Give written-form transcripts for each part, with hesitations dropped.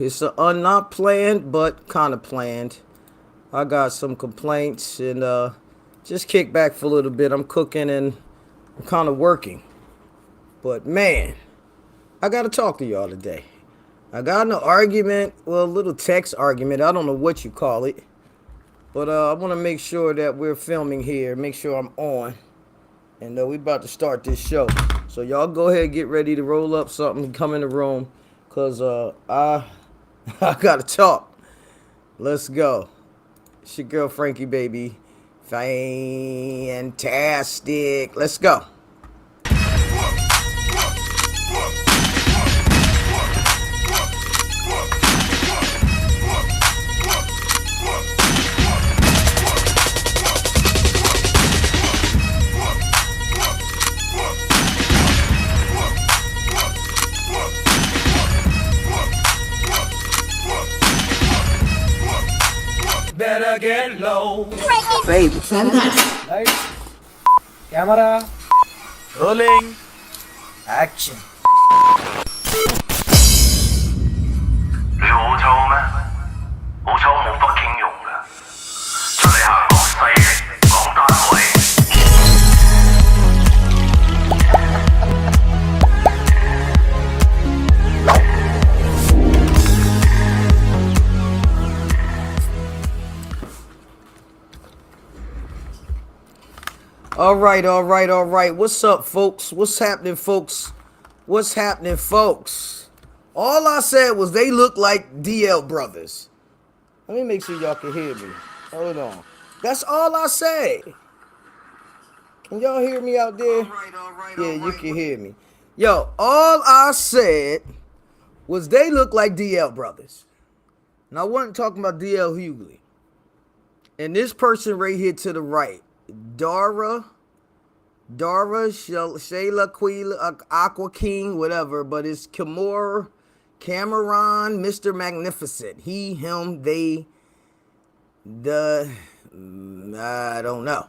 It's not planned, but kind of planned. I got some complaints and just kick back for a little bit. I'm cooking and I'm kind of working. But man, I got to talk to y'all today. I got in an argument, well, a little text argument. I don't know what you call it. But I want to make sure that we're filming here, make sure I'm on. And we about to start this show. So y'all go ahead, get ready to roll up something, come in the room. Because I I got to talk. Let's go. It's your girl Frankie, baby. Fantastic. Let's go. Better get low. Baby, fantastic. Lights, camera, rolling, action. 你好臭咩？好臭冇 fucking 用噶，出嚟行講勢力，講單位。All right, all right, all right. What's up, folks? What's happening, folks? What's happening, folks? All I said was they look like DL brothers. Let me make sure y'all can hear me. Hold on. That's all I said. Can y'all hear me out there? Yeah, you can hear me. Yo, all I said was they look like DL brothers. And I wasn't talking about DL Hughley. And this person right here to the right, Dara, Shayla, Quila, Aqua King, whatever, but it's Cameron, Mr. Magnificent. He, him, they, I don't know.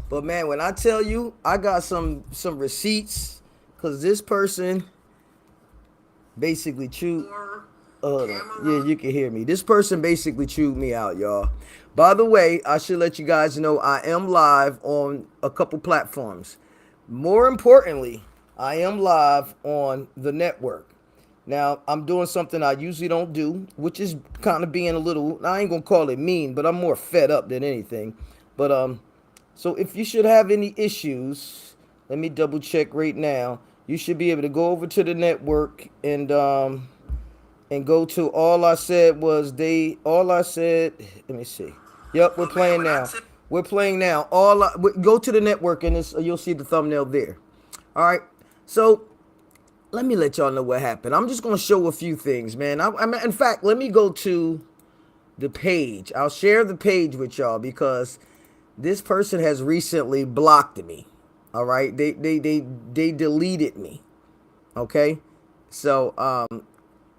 But man, when I tell you, I got some receipts, because this person basically chewed. Yeah, you can hear me. This person basically chewed me out, y'all. By the way, I should let you guys know I am live on a couple platforms. More importantly, I am live on the network. Now, I'm doing something I usually don't do, which is kind of being a little, I ain't going to call it mean, but I'm more fed up than anything. But, so if you should have any issues, let me double check right now. You should be able to go over to the network and go to all I said, let me see. Yep, we're playing now. We're playing now. Go to the network and you'll see the thumbnail there. All right. So let me let y'all know what happened. I'm just going to show a few things, man. In fact, let me go to the page. I'll share the page with y'all because this person has recently blocked me. All right. They deleted me. Okay. So,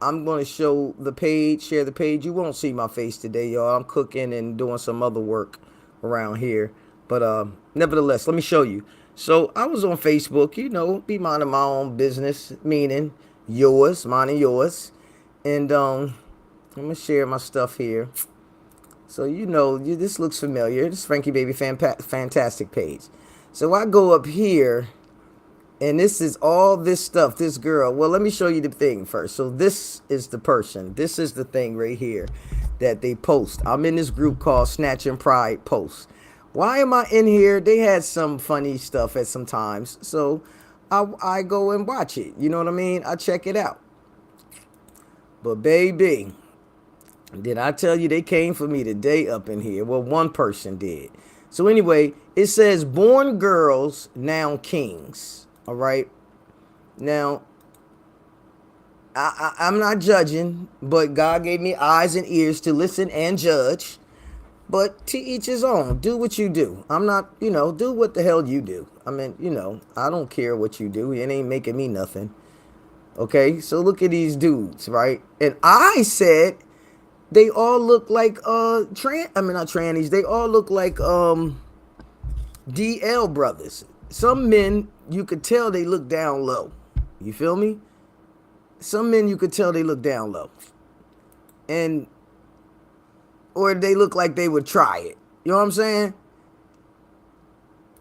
I'm going to show the page, share the page. You won't see my face today, y'all. I'm cooking and doing some other work around here. But nevertheless, let me show you. So I was on Facebook, be minding my own business, meaning yours, mine and yours. And I'm going to share my stuff here. So, this looks familiar. This is Frankie Baby Fantastic page. So I go up here. And this is all this stuff, this girl. Well, let me show you the thing first. So this is the person. This is the thing right here that they post. I'm in this group called Snatch and Pride Posts. Why am I in here? They had some funny stuff at some times. So I go and watch it. You know what I mean? I check it out. But baby, did I tell you they came for me today up in here? Well, one person did. So anyway, it says born girls, now kings. All right. Now, I'm not judging, but God gave me eyes and ears to listen and judge. But to each his own. Do what you do. I'm not, do what the hell you do. I mean, I don't care what you do. It ain't making me nothing. Okay. So look at these dudes, right? And I said they all look like not trannies. They all look like DL brothers. Some men, you could tell they look down low. You feel me? Some men, you could tell they look down low. and or they look like they would try it. You know what I'm saying?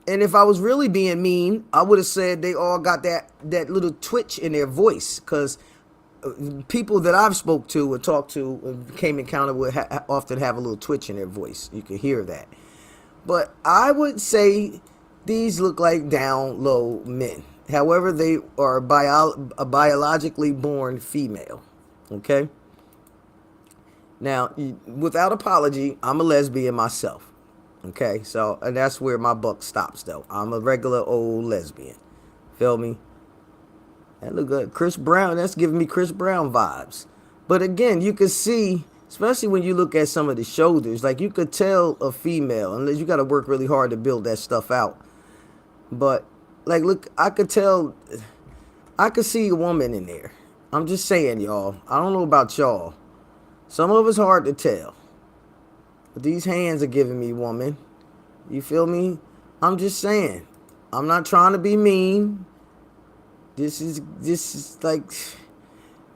And if I was really being mean, I would have said they all got that little twitch in their voice, because people that I've spoke to or talked to, came encounter with, often have a little twitch in their voice. You can hear that. But I would say these look like down low men. However, they are a biologically born female. Okay? Now, without apology, I'm a lesbian myself. Okay? So, and that's where my buck stops, though. I'm a regular old lesbian. Feel me? That look good. Chris Brown, that's giving me Chris Brown vibes. But again, you can see, especially when you look at some of the shoulders, like you could tell a female, unless you got to work really hard to build that stuff out. But like, look, I could tell, I could see a woman in there. I'm just saying, y'all. I don't know about y'all. Some of it's hard to tell. But these hands are giving me woman. You feel me? I'm just saying. I'm not trying to be mean. This is like,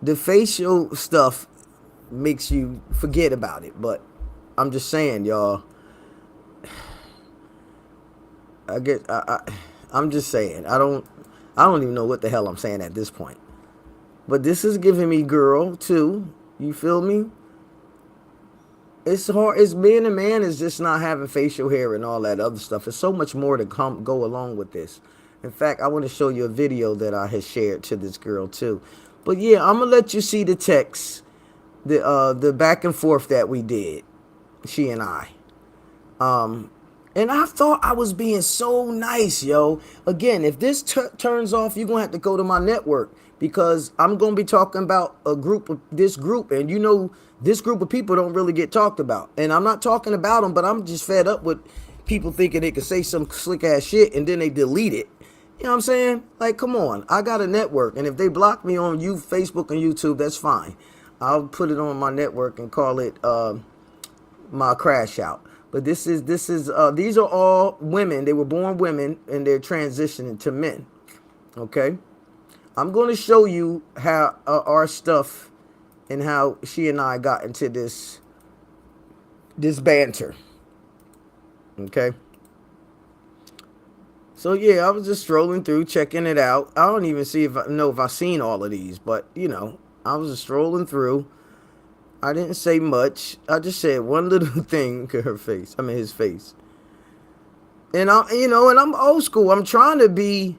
the facial stuff makes you forget about it. But I'm just saying, y'all. I'm just saying. I don't even know what the hell I'm saying at this point. But this is giving me girl too. You feel me? It's hard. It's being a man is just not having facial hair and all that other stuff. There's so much more to go along with this. In fact, I want to show you a video that I had shared to this girl too. But yeah, I'm gonna let you see the text, the back and forth that we did, she and I. And I thought I was being so nice, yo. Again, if this turns off, you're gonna have to go to my network, because I'm gonna be talking about this group, and you know, this group of people don't really get talked about. And I'm not talking about them, but I'm just fed up with people thinking they could say some slick ass shit and then they delete it. You know what I'm saying? Like, come on. I got a network, and if they block me on Facebook and YouTube, that's fine. I'll put it on my network and call it my crash out. But these are all women. They were born women, and they're transitioning to men. Okay? I'm going to show you how our stuff and how she and I got into this banter. Okay? So yeah, I was just strolling through, checking it out. I don't even know if I've seen all of these, but you know, I was just strolling through. I didn't say much. I just said one little thing to her face. I mean, his face. And I'm old school. I'm trying to be.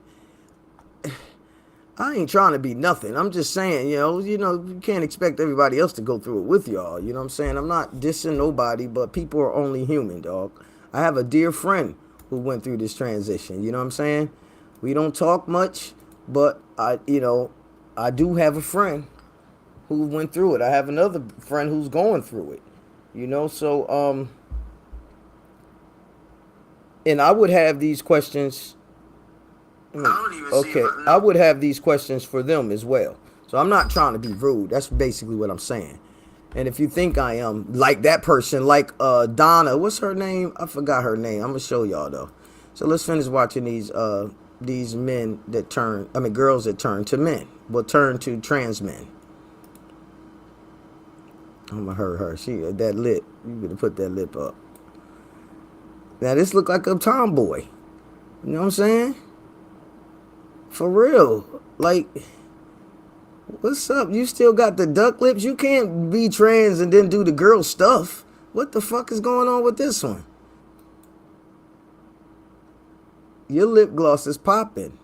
I ain't trying to be nothing. I'm just saying, you can't expect everybody else to go through it with y'all. You know what I'm saying? I'm not dissing nobody, but people are only human, dog. I have a dear friend who went through this transition. You know what I'm saying? We don't talk much, but I do have a friend who went through it. I have another friend who's going through it. So and I would have these questions. I would have these questions for them as well. So I'm not trying to be rude. That's basically what I'm saying. And if you think I am like that person, like Donna, what's her name? I forgot her name. I'm gonna show y'all though. So let's finish watching these men that girls that turn to men. Well, turn to trans men. I'm gonna hurt her. She that lip. You better put that lip up. Now this look like a tomboy. You know what I'm saying? For real. Like, what's up? You still got the duck lips? You can't be trans and then do the girl stuff. What the fuck is going on with this one? Your lip gloss is popping.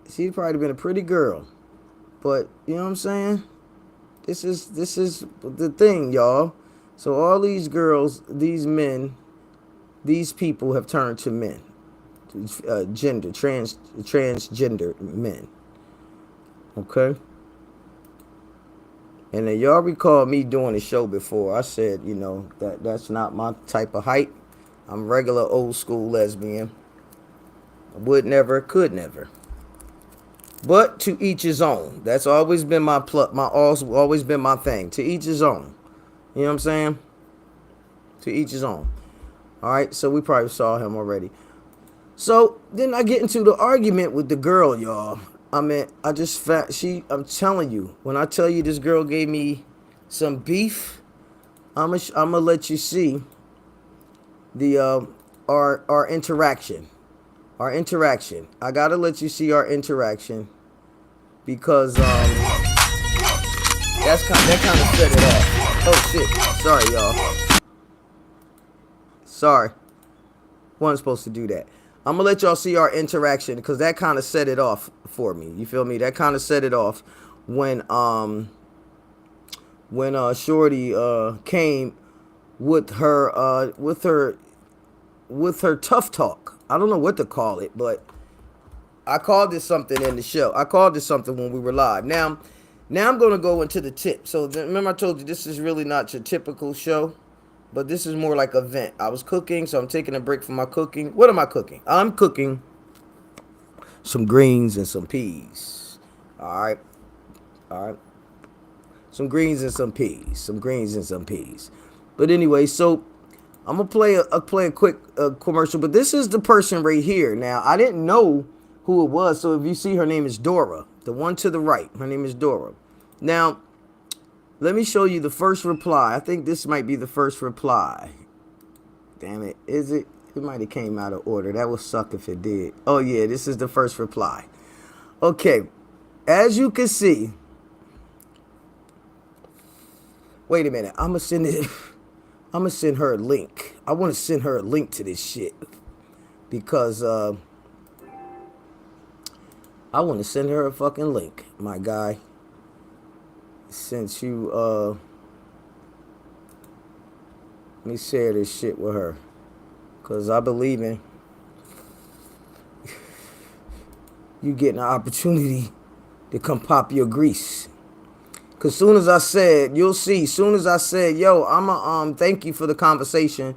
She's probably been a pretty girl. But, you know what I'm saying? This is the thing, y'all. So all these girls, these men, these people have turned to men. Transgender men. Okay? And then y'all recall me doing a show before. I said, that's not my type of height. I'm regular old school lesbian. I would never, could never. But to each his own. That's always been always been my thing. To each his own. You know what I'm saying? To each his own. Alright, so we probably saw him already. So then I get into the argument with the girl, y'all. I'm telling you, when I tell you this girl gave me some beef. I'ma let you see the our interaction. Our interaction. I gotta let you see our interaction because that kind of set it off. Oh shit! Sorry, y'all. Sorry, wasn't supposed to do that. I'm gonna let y'all see our interaction because that kind of set it off for me. You feel me? That kind of set it off when Shorty came with her tough talk. I don't know what to call it, but I called this something in the show. I called this something when we were live. Now I'm going to go into the tip. So remember I told you this is really not your typical show, but this is more like a vent. I was cooking, so I'm taking a break from my cooking. What am I cooking? I'm cooking some greens and some peas. All right. Some greens and some peas. But anyway, so I'm gonna play a quick commercial. But this is the person right here. Now I didn't know who it was, so if you see, her name is Dora, the one to the right. Her name is Dora. Now let me show you the first reply. I think this might be the first reply. Damn it, is it? It might have came out of order. That would suck if it did. Oh yeah, this is the first reply. Okay, as you can see. Wait a minute. I'm gonna send her a link. I want to send her a link to this shit because I want to send her a fucking link, my guy. Since you let me share this shit with her because I believe in you getting an opportunity to come pop your grease. Cause soon as I said, you'll see, soon as I said, yo, I'ma thank you for the conversation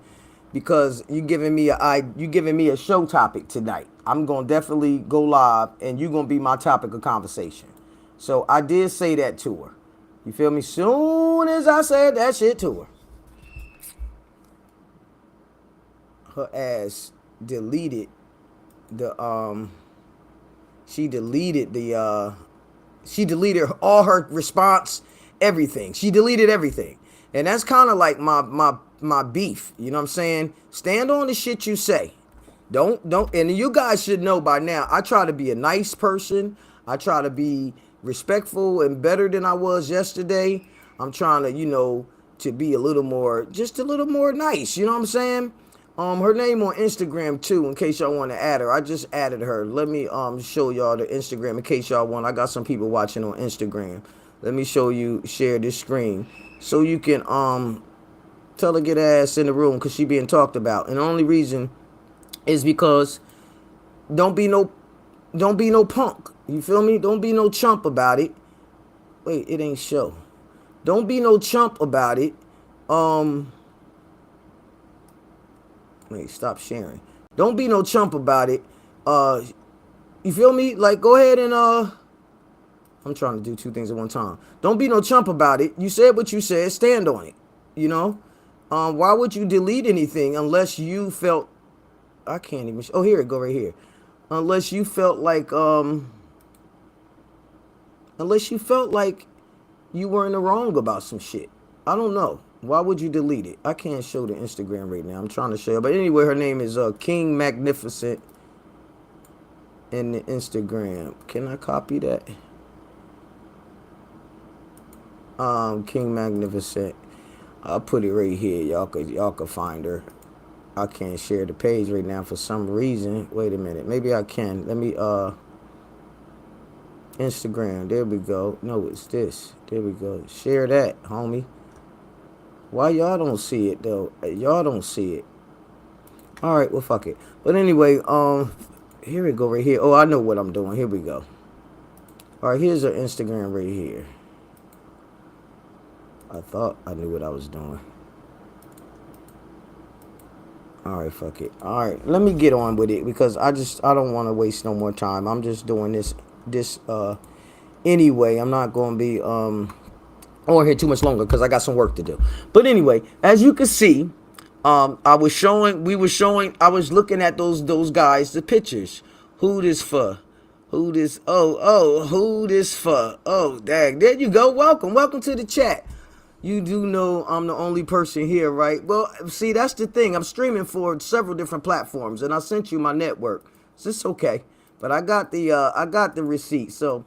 because you giving me a show topic tonight. I'm gonna definitely go live and you're gonna be my topic of conversation. So I did say that to her. You feel me? Soon as I said that shit to her ass deleted the she deleted all her response, everything. She deleted everything. And that's kind of like my beef. You know what I'm saying? Stand on the shit you say. Don't, and you guys should know by now, I try to be a nice person. I try to be respectful and better than I was yesterday. I'm trying to, to be just a little more nice. You know what I'm saying? Her name on Instagram too, in case y'all want to add her. I just added her. Let me show y'all the Instagram in case y'all want. I got some people watching on Instagram. Let me share this screen so you can tell her get her ass in the room because she being talked about. And the only reason is because don't be no punk. You feel me? Don't be no chump about it. Wait, it ain't show. Don't be no chump about it. Wait, stop sharing. Don't be no chump about it. You feel me? Like, go ahead and I'm trying to do two things at one time. Don't be no chump about it. You said what you said. Stand on it. Why would you delete anything unless you felt? I can't even. Oh, here it go right here. Unless you felt like you were in the wrong about some shit. I don't know. Why would you delete it? I can't show the Instagram right now. I'm trying to show you. But anyway, her name is King Magnificent in the Instagram. Can I copy that? King Magnificent. I'll put it right here. Y'all could find her. I can't share the page right now for some reason. Wait a minute. Maybe I can. Let me Instagram. There we go. No, it's this. There we go. Share that, homie. Why y'all don't see it though? Y'all don't see it. All right, well fuck it. But anyway, here we go right here. Oh, I know what I'm doing. Here we go. All right, here's her Instagram right here. I thought I knew what I was doing. All right, fuck it. All right, let me get on with it because I don't want to waste no more time. I'm just doing this anyway. I'm not going to be on here too much longer because I got some work to do. But anyway, as you can see, I was looking at those guys, the pictures. Who this for? Who this? Who this for? Oh, dang. There you go. Welcome to the chat. You do know I'm the only person here, right? Well, see, that's the thing. I'm streaming for several different platforms, and I sent you my network. So it's okay. But I got the receipt. So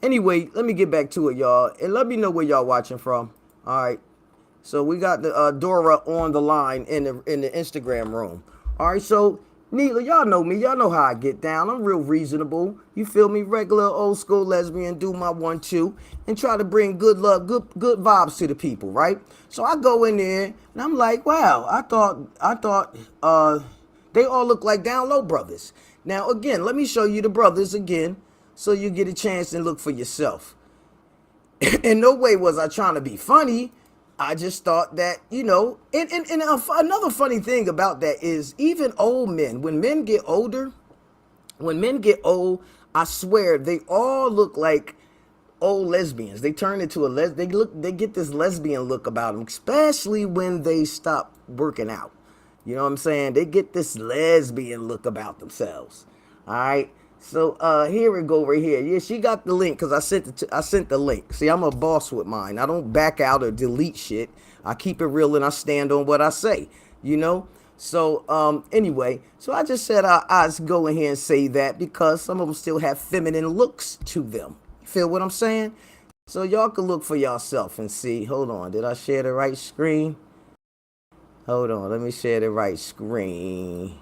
anyway, let me get back to it, y'all, and let me know where y'all watching from. All right. So we got the Dora on the line in the Instagram room. All right, so Neela, y'all know me. Y'all know how I get down. I'm real reasonable. You feel me? Regular old school lesbian. Do my 1-2 and try to bring good luck, good vibes to the people, right? So I go in there and I'm like, wow. I thought they all look like down low brothers. Now again, let me show you the brothers again, so you get a chance and look for yourself. In no way was I trying to be funny. I just thought that, another funny thing about that is even old men, when men get old, I swear they all look like old lesbians. They turn into they get this lesbian look about them, especially when they stop working out. You know what I'm saying? They get this lesbian look about themselves. All right. So here we go right here. Yeah, she got the link because I sent the link. See, I'm a boss with mine. I don't back out or delete shit. I keep it real and I stand on what I say. You know. So anyway, so I just said I'd go in here and say that because some of them still have feminine looks to them. You feel what I'm saying? So y'all can look for yourself and see. Hold on, did I share the right screen? Hold on, let me share the right screen.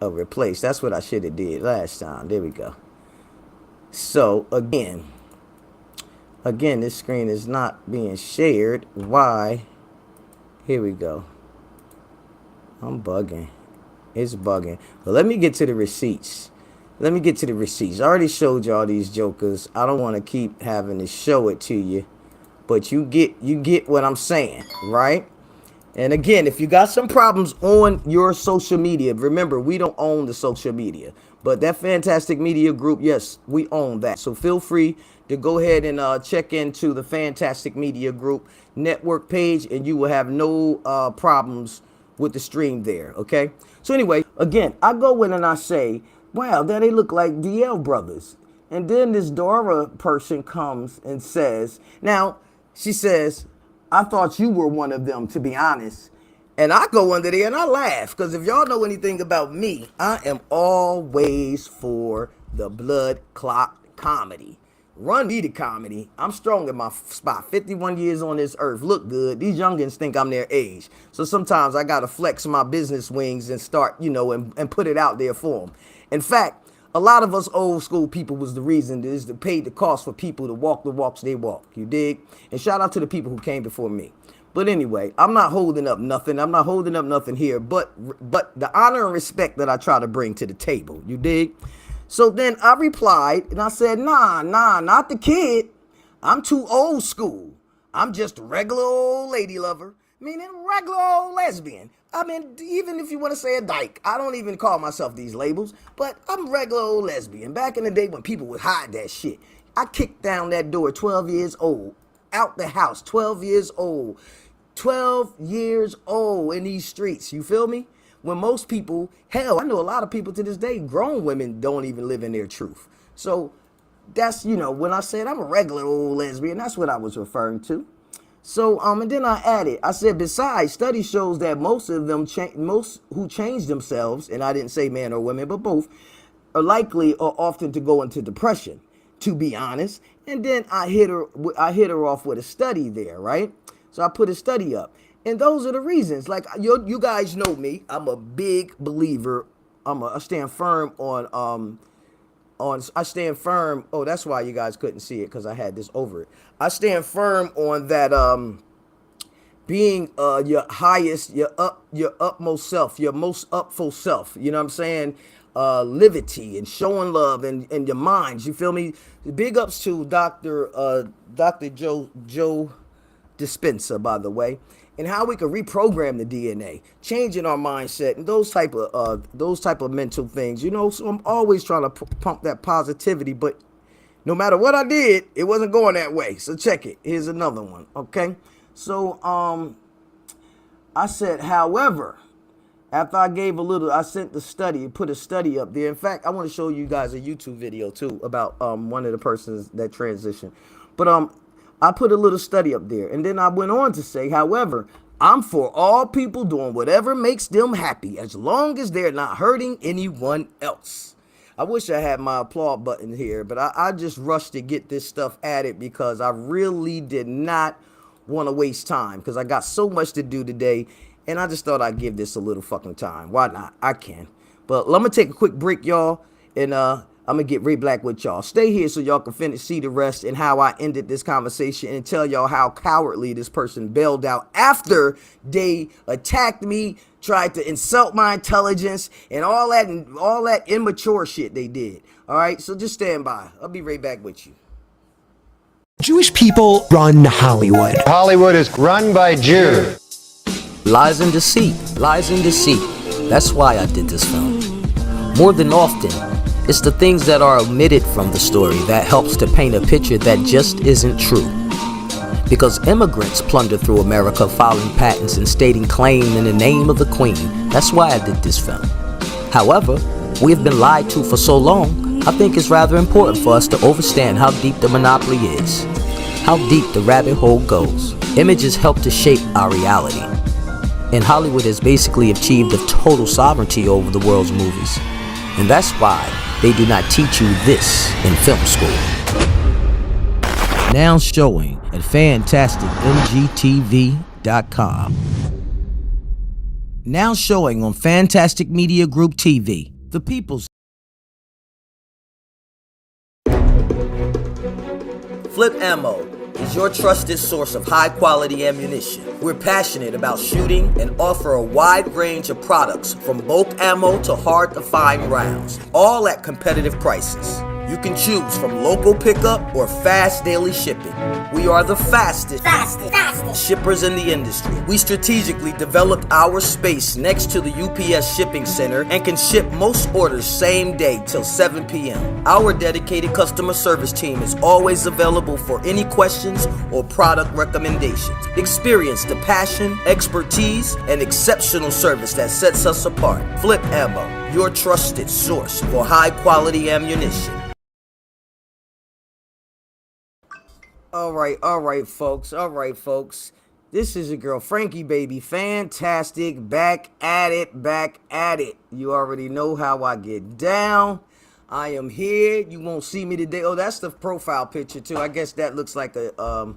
Oh, replace. That's what I should have did last time. There we go. So again, this screen is not being shared. Why? Here we go. I'm bugging. It's bugging. But let me get to the receipts. I already showed y'all these jokers. I don't want to keep having to show it to you, but you get what I'm saying, right? And again, if you got some problems on your social media, remember, we don't own the social media. But that Fantastic Media Group, yes, we own that. So feel free to go ahead and check into the Fantastic Media Group network page, and you will have no problems with the stream there, okay? So anyway, again, I go in and I say, wow, there they look like DL brothers. And then this Dora person comes and says, now, she says, I thought you were one of them, to be honest. And I go under there and I laugh. Because if y'all know anything about me, I am always for the blood clot comedy. Run me to comedy. I'm strong in my spot. 51 years on this earth. Look good. These youngins think I'm their age. So sometimes I got to flex my business wings and start, and put it out there for them. In fact, a lot of us old school people was the reason is to pay the cost for people to walk the walks they walk. You dig? And shout out to the people who came before me. But anyway, I'm not holding up nothing. I'm not holding up nothing here, but the honor and respect that I try to bring to the table. You dig? So then I replied and I said, nah, not the kid. I'm too old school. I'm just a regular old lady lover, meaning regular old lesbian. I mean, even if you want to say a dyke, I don't even call myself these labels, but I'm regular old lesbian. Back in the day when people would hide that shit, I kicked down that door 12 years old, out the house, 12 years old, 12 years old in these streets. You feel me? When most people, hell, I know a lot of people to this day, grown women don't even live in their truth. So that's, when I said I'm a regular old lesbian, that's what I was referring to. So, and then I added, I said, besides, study shows that most who change themselves, and I didn't say man or women, but both, are likely or often to go into depression, to be honest. And then I hit her off with a study there, right? So I put a study up. And those are the reasons. Like, you guys know me. I'm a big believer. I stand firm on I stand firm. Oh, that's why you guys couldn't see it, because I had this over it. I stand firm on that being your highest, your utmost self, your most upful self. You know what I'm saying? Liberty and showing love and your minds. You feel me? Big ups to Dr. Joe Dispenza, by the way, and how we can reprogram the DNA, changing our mindset and those type of mental things. So I'm always trying to pump that positivity, but no matter what I did, it wasn't going that way. So check it. Here's another one. Okay. So I said, however, after I gave I sent the study, put a study up there. In fact, I want to show you guys a YouTube video too about one of the persons that transitioned. But I put a little study up there. And then I went on to say, however, I'm for all people doing whatever makes them happy as long as they're not hurting anyone else. I wish I had my applaud button here, but I just rushed to get this stuff added because I really did not want to waste time because I got so much to do today, and I just thought I'd give this a little fucking time. Why not? I can. But let me take a quick break, y'all, and I'm going to get right back with y'all. Stay here so y'all can see the rest and how I ended this conversation and tell y'all how cowardly this person bailed out after they attacked me, tried to insult my intelligence, and all that immature shit they did. All right, so just stand by. I'll be right back with you. Jewish people run Hollywood. Hollywood is run by Jews. Lies and deceit. Lies and deceit. That's why I did this film. More than often, it's the things that are omitted from the story that helps to paint a picture that just isn't true. Because immigrants plunder through America filing patents and stating claim in the name of the Queen. That's why I did this film. However, we have been lied to for so long, I think it's rather important for us to understand how deep the monopoly is, how deep the rabbit hole goes. Images help to shape our reality. And Hollywood has basically achieved a total sovereignty over the world's movies. And that's why they do not teach you this in film school. Now showing at FantasticMGTV.com. Now showing on Fantastic Media Group TV, the people's. Flip Ammo is your trusted source of high-quality ammunition. We're passionate about shooting and offer a wide range of products from bulk ammo to hard-to-find rounds, all at competitive prices. You can choose from local pickup or fast daily shipping. We are the fastest shippers in the industry. We strategically developed our space next to the UPS shipping center and can ship most orders same day till 7 p.m. Our dedicated customer service team is always available for any questions or product recommendations. Experience the passion, expertise, and exceptional service that sets us apart. Flip Ammo, your trusted source for high-quality ammunition. All right, folks. This is your girl, Frankie, baby. Fantastic. Back at it. You already know how I get down. I am here. You won't see me today. Oh, that's the profile picture, too. I guess that looks like a,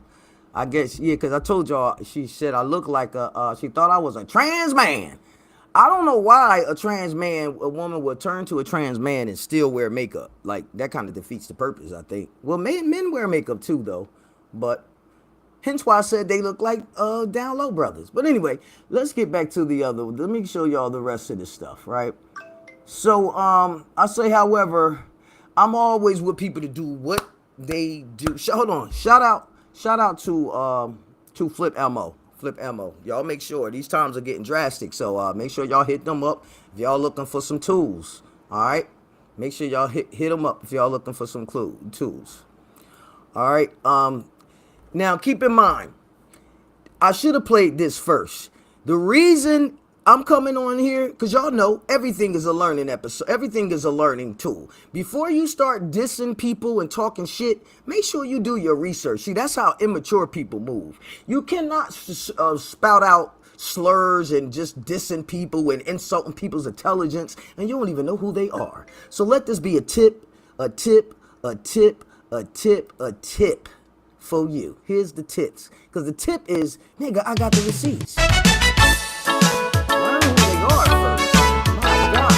because I told y'all, she said I look like she thought I was a trans man. I don't know why a woman would turn to a trans man and still wear makeup. Like, that kind of defeats the purpose, I think. Well, men wear makeup, too, though. But hence why I said they look like Down Low brothers. But anyway, let's get back to the other. Let me show y'all the rest of this stuff, right? So I say, however, I'm always with people to do what they do. Hold on. Shout out to Flip Ammo. Y'all make sure these times are getting drastic. So make sure y'all hit them up if y'all looking for some tools. All right. Make sure y'all hit them up if y'all looking for some tools. All right. Now, keep in mind, I should have played this first. The reason I'm coming on here, because y'all know everything is a learning episode. Everything is a learning tool. Before you start dissing people and talking shit, make sure you do your research. See, that's how immature people move. You cannot spout out slurs and just dissing people and insulting people's intelligence, and you don't even know who they are. So let this be a tip for you. Here's the tips. Because the tip is, nigga, I got the receipts. Learn who they are first. My God.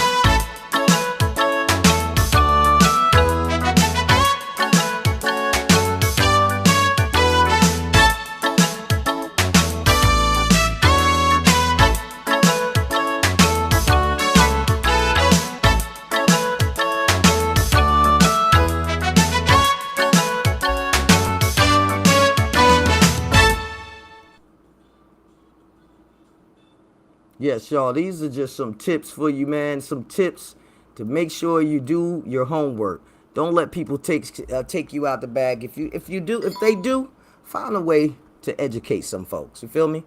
Yes, y'all, these are just some tips for you, man. Some tips to make sure you do your homework. Don't let people take you out the bag. If they do, find a way to educate some folks. You feel me?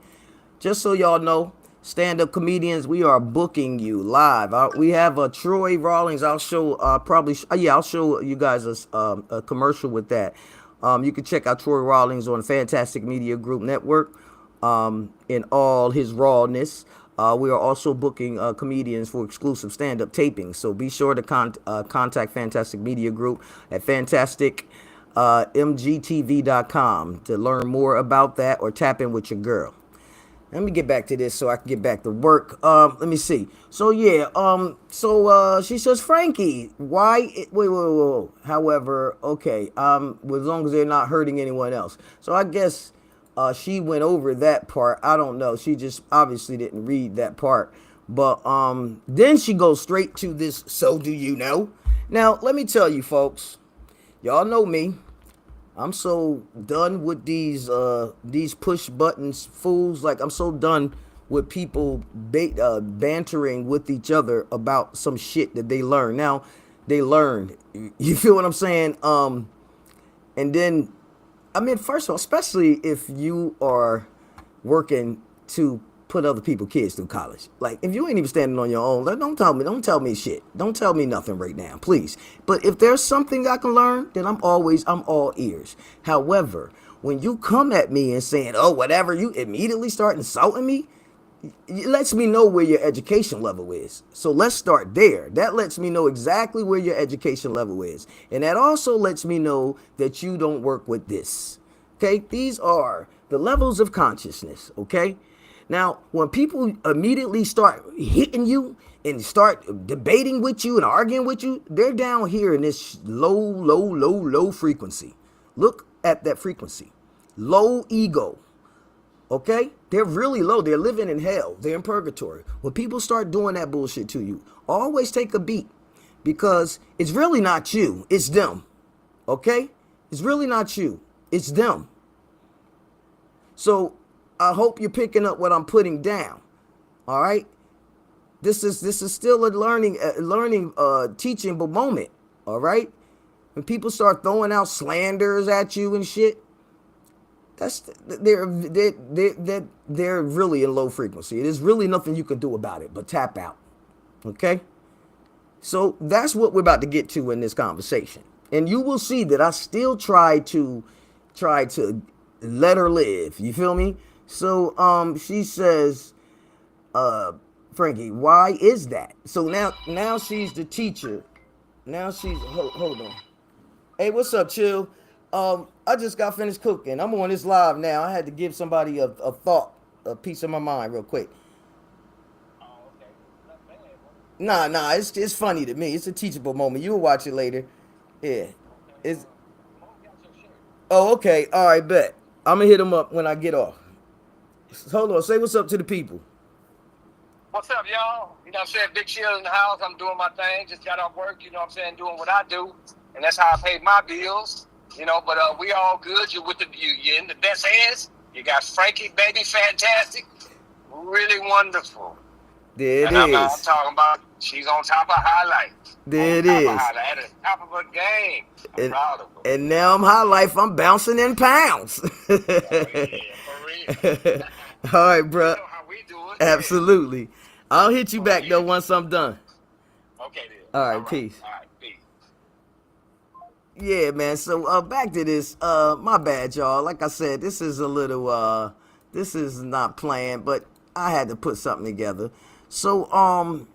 Just so y'all know, stand-up comedians, we are booking you live. We have Troy Rawlings. I'll show I'll show you guys a commercial with that. You can check out Troy Rawlings on Fantastic Media Group Network in all his rawness. We are also booking comedians for exclusive stand-up tapings. So be sure to contact Fantastic Media Group at fantasticmgtv.com to learn more about that or tap in with your girl. Let me get back to this so I can get back to work. Let me see. So yeah, she says, Frankie, why wait. However, okay, as long as they're not hurting anyone else. So I guess she went over that part. I don't know. She just obviously didn't read that part. But then she goes straight to this, so do you know? Now, let me tell you folks, y'all know me. I'm so done with these push buttons fools. Like, I'm so done with people bantering with each other about some shit that they learned. Now, they learned. You feel what I'm saying? And then, I mean, first of all, especially if you are working to put other people's kids through college. Like, if you ain't even standing on your own, don't tell me shit. Don't tell me nothing right now, please. But if there's something I can learn, then I'm all ears. However, when you come at me and saying, oh, whatever, you immediately start insulting me, it lets me know where your education level is. So let's start there. That lets me know exactly where your education level is. And that also lets me know that you don't work with this. Okay? These are the levels of consciousness, okay? Now, when people immediately start hitting you and start debating with you and arguing with you, they're down here in this low frequency. Look at that frequency. Low ego. Okay? They're really low. They're living in hell. They're in purgatory. When people start doing that bullshit to you, always take a beat, because it's really not you. It's them. Okay? It's really not you. It's them. So I hope you're picking up what I'm putting down. All right? This is still a teachable moment. All right? When people start throwing out slanders at you and shit, they're really in low frequency. There's really nothing you can do about it but tap out. Okay? So that's what we're about to get to in this conversation. And you will see that I still try to let her live. You feel me? So she says, Frankie, why is that? So now she's the teacher. Now she's hold on. Hey, what's up, Chill? I just got finished cooking. I'm on this live now. I had to give somebody a thought, a piece of my mind real quick. Nah, it's funny to me. It's a teachable moment. You'll watch it later. Yeah. It's Oh, okay. All right, bet. I'm gonna hit him up when I get off. Hold on, say what's up to the people. What's up, y'all? You know what I'm saying? Big Chill in the house. I'm doing my thing. Just got off work, you know what I'm saying? Doing what I do. And that's how I pay my bills. You know, but we all good. You're in the best hands. You got Frankie, baby, fantastic. Really wonderful. There it is. I'm talking about she's on top of her life. There it is. At the top of her game. I'm proud of her. And now I'm high life. I'm bouncing in pounds. For real. All right, bro. You know how we do it. Absolutely. I'll hit you back though once I'm done. Okay, then. All right, peace. All right, peace. Yeah, man. So back to this. My bad, y'all. Like I said, this is a little this is not planned, but I had to put something together. So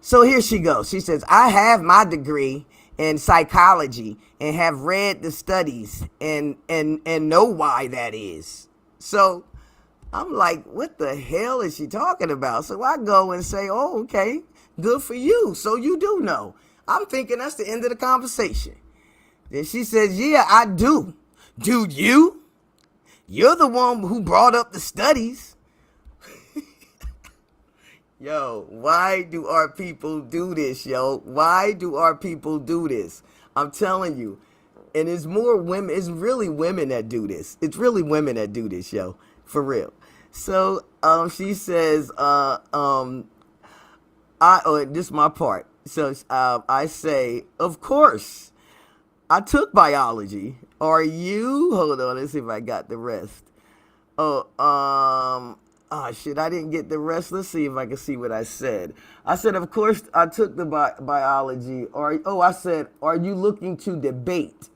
here she goes. She says, I have my degree in psychology and have read the studies and know why that is. So I'm like, what the hell is she talking about? So I go and say, oh, okay, good for you. So you do know. I'm thinking that's the end of the conversation. Then she says, yeah, I do. Do you? You're the one who brought up the studies. Yo, why do our people do this, yo? Why do our people do this? I'm telling you. And it's more women. It's really women that do this. It's really women that do this, yo. For real. So, she says, this is my part. So, I say, of course, I took biology. Are you? Hold on, let's see if I got the rest. Shit, I didn't get the rest. Let's see if I can see what I said. I said, of course, I took the biology. I said, are you looking to debate?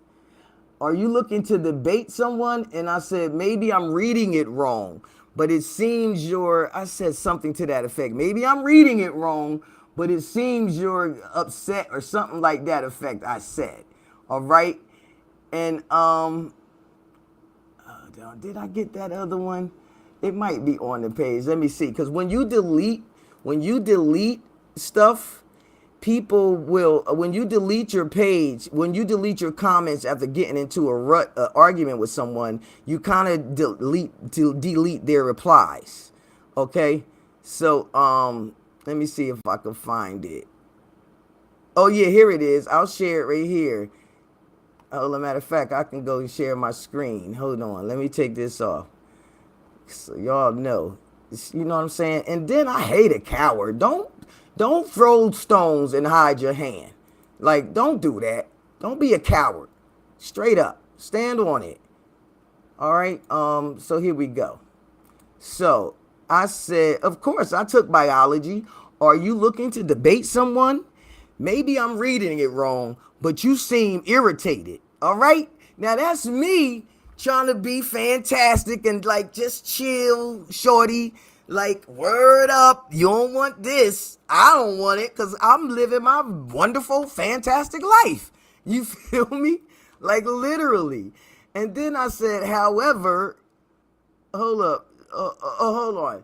are you looking to debate someone? And I said, maybe I'm reading it wrong, but it seems I said something to that effect. Maybe I'm reading it wrong, but it seems you're upset or something like that effect, I said. All right. And, did I get that other one? It might be on the page. Let me see. Because when you delete stuff, people will, when you delete your page, when you delete your comments after getting into a argument with someone, you kind of delete their replies. Okay. So, let me see if I can find it. Oh yeah, here it is. I'll share it right here. Oh, as a matter of fact, I can go and share my screen. Hold on. Let me take this off. So y'all know. You know what I'm saying? And then I hate a coward. Don't throw stones and hide your hand. Like, don't do that. Don't be a coward. Straight up. Stand on it. All right? So here we go. So I said, of course, I took biology. Are you looking to debate someone? Maybe I'm reading it wrong, but you seem irritated. All right? Now that's me trying to be fantastic and like just chill, shorty. Like, word up. You don't want this. I don't want it because I'm living my wonderful, fantastic life. You feel me? Like, literally. And then I said, however, hold up. Hold on.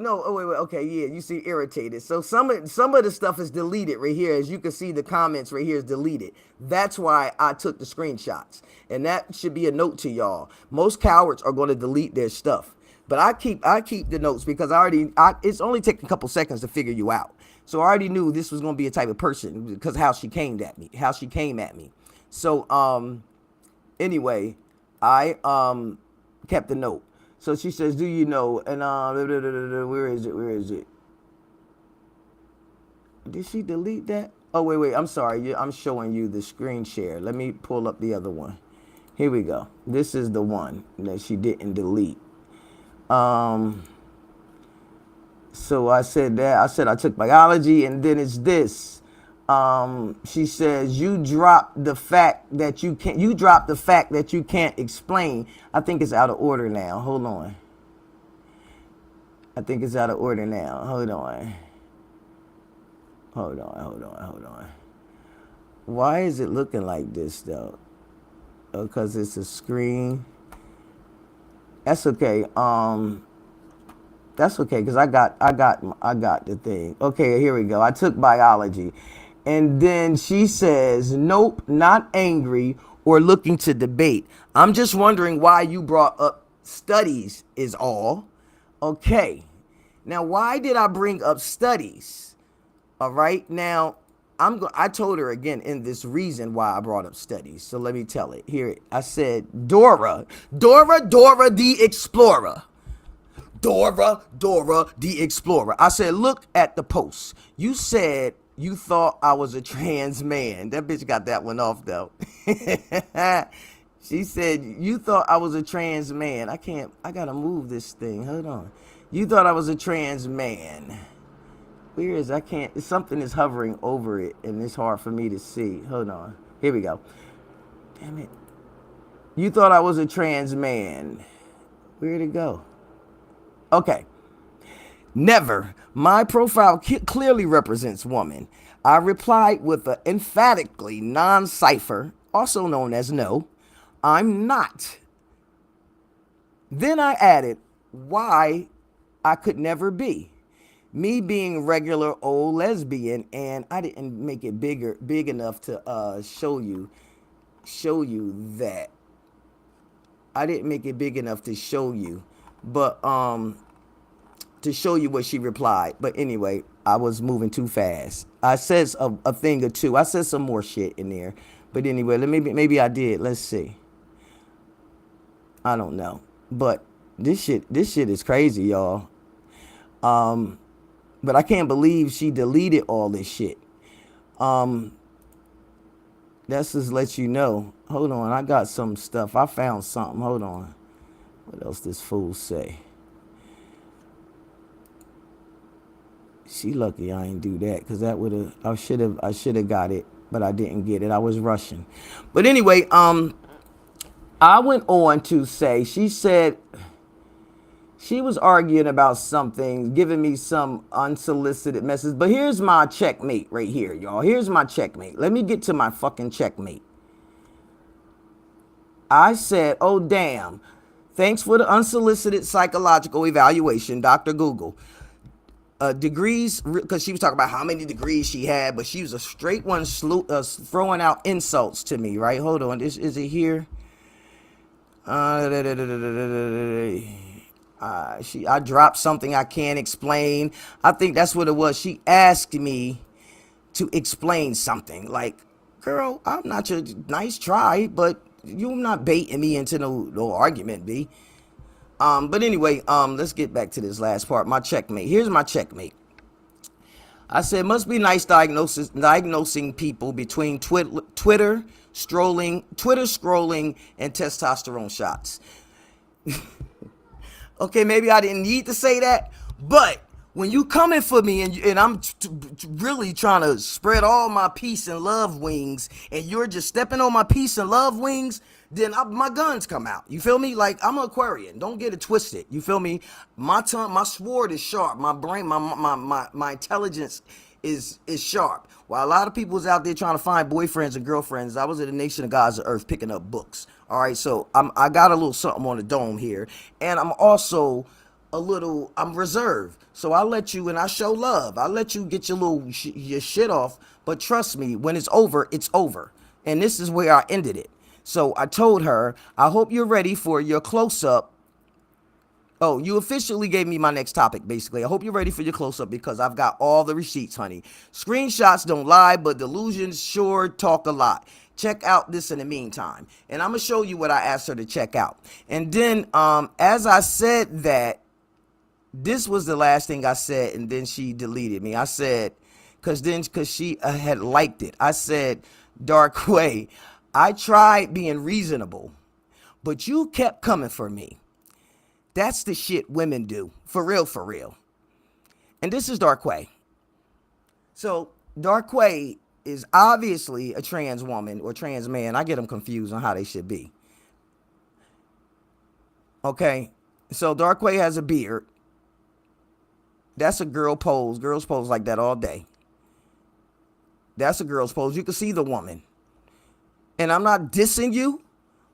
No. Oh, wait. Okay, yeah. You see, irritated. So some of the stuff is deleted right here. As you can see, the comments right here is deleted. That's why I took the screenshots, and that should be a note to y'all. Most cowards are going to delete their stuff, but I keep the notes because it's only taking a couple seconds to figure you out. So I already knew this was going to be a type of person because how she came at me. So anyway, I kept the note. So she says, do you know, and where is it? Did she delete that? Oh, wait, I'm sorry. I'm showing you the screen share. Let me pull up the other one. Here we go. This is the one that she didn't delete. So I said that. I said I took biology, and then it's this. She says you dropped the fact that you can't explain. I think it's out of order now. Hold on. I think it's out of order now. Hold on. Why is it looking like this though? Oh, because it's a screen. That's okay. That's okay, because I got the thing. Okay, here we go. I took biology. And then she says, nope, not angry or looking to debate. I'm just wondering why you brought up studies is all. Okay. Now, why did I bring up studies? All right. Now, I told her again in this reason why I brought up studies. So let me tell it. Here, I said, Dora the Explorer. Dora the Explorer. I said, look at the post. You said you thought I was a trans man. That bitch got that one off though. She said, you thought I was a trans man. I gotta move this thing. Hold on. You thought I was a trans man. Where is, something is hovering over it and it's hard for me to see. Hold on. Here we go. Damn it. You thought I was a trans man. Where'd it go? Okay. Never. My profile clearly represents woman. I replied with an emphatically non-cipher, also known as no. I'm not. Then I added why I could never be. Me being regular old lesbian, and I didn't make it big enough to show you that. I didn't make it big enough to show you, but to show you what she replied. But anyway, I was moving too fast. I said a thing or two. I said some more shit in there. But anyway, maybe I did. Let's see. I don't know. But this shit is crazy, y'all. But I can't believe she deleted all this shit. That's just let you know. Hold on, I got some stuff. I found something. Hold on. What else this fool say? She lucky I ain't do that, because that would have, I should have got it. but I didn't get it. I was rushing. But anyway, I went on to say, she said she was arguing about something, giving me some unsolicited messages. But here's my checkmate right here, y'all. Here's my checkmate. Let me get to my fucking checkmate. I said, oh, damn. Thanks for the unsolicited psychological evaluation, Dr. Google. Degrees, because she was talking about how many degrees she had, but she was a straight one throwing out insults to me, right? Hold on. Is it here? I dropped something I can't explain. I think that's what it was. She asked me to explain something. Like, girl, I'm not your nice try, but you're not baiting me into no argument, B. But anyway, let's get back to this last part. My checkmate. Here's my checkmate. I said, must be nice diagnosing people between Twitter scrolling, and testosterone shots. Okay, maybe I didn't need to say that, but when you coming for me and I'm really trying to spread all my peace and love wings, and you're just stepping on my peace and love wings, then my guns come out. You feel me? Like, I'm an Aquarian. Don't get it twisted. You feel me? My tongue, my sword is sharp. My brain, my intelligence is sharp. While a lot of people is out there trying to find boyfriends and girlfriends, I was in the nation of God's earth picking up books. All right, so I got a little something on the dome here, and I'm also I'm reserved. So I let you, and I show love. I let you get your your shit off, but trust me, when it's over, it's over. And this is where I ended it. So I told her, I hope you're ready for your close-up. Oh, you officially gave me my next topic, basically. I hope you're ready for your close-up because I've got all the receipts, honey. Screenshots don't lie, but delusions sure talk a lot. Check out this in the meantime. And I'm going to show you what I asked her to check out. And then as I said that, this was the last thing I said, and then she deleted me. I said, because she had liked it. I said, Dark Way, I tried being reasonable, but you kept coming for me. That's the shit women do. For real, for real. And this is Dark Way. So Dark Way is obviously a trans woman or trans man. I get them confused on how they should be. Okay. So Dark Way has a beard. That's a girl pose. Girls pose like that all day. That's a girl's pose. You can see the woman. And I'm not dissing you,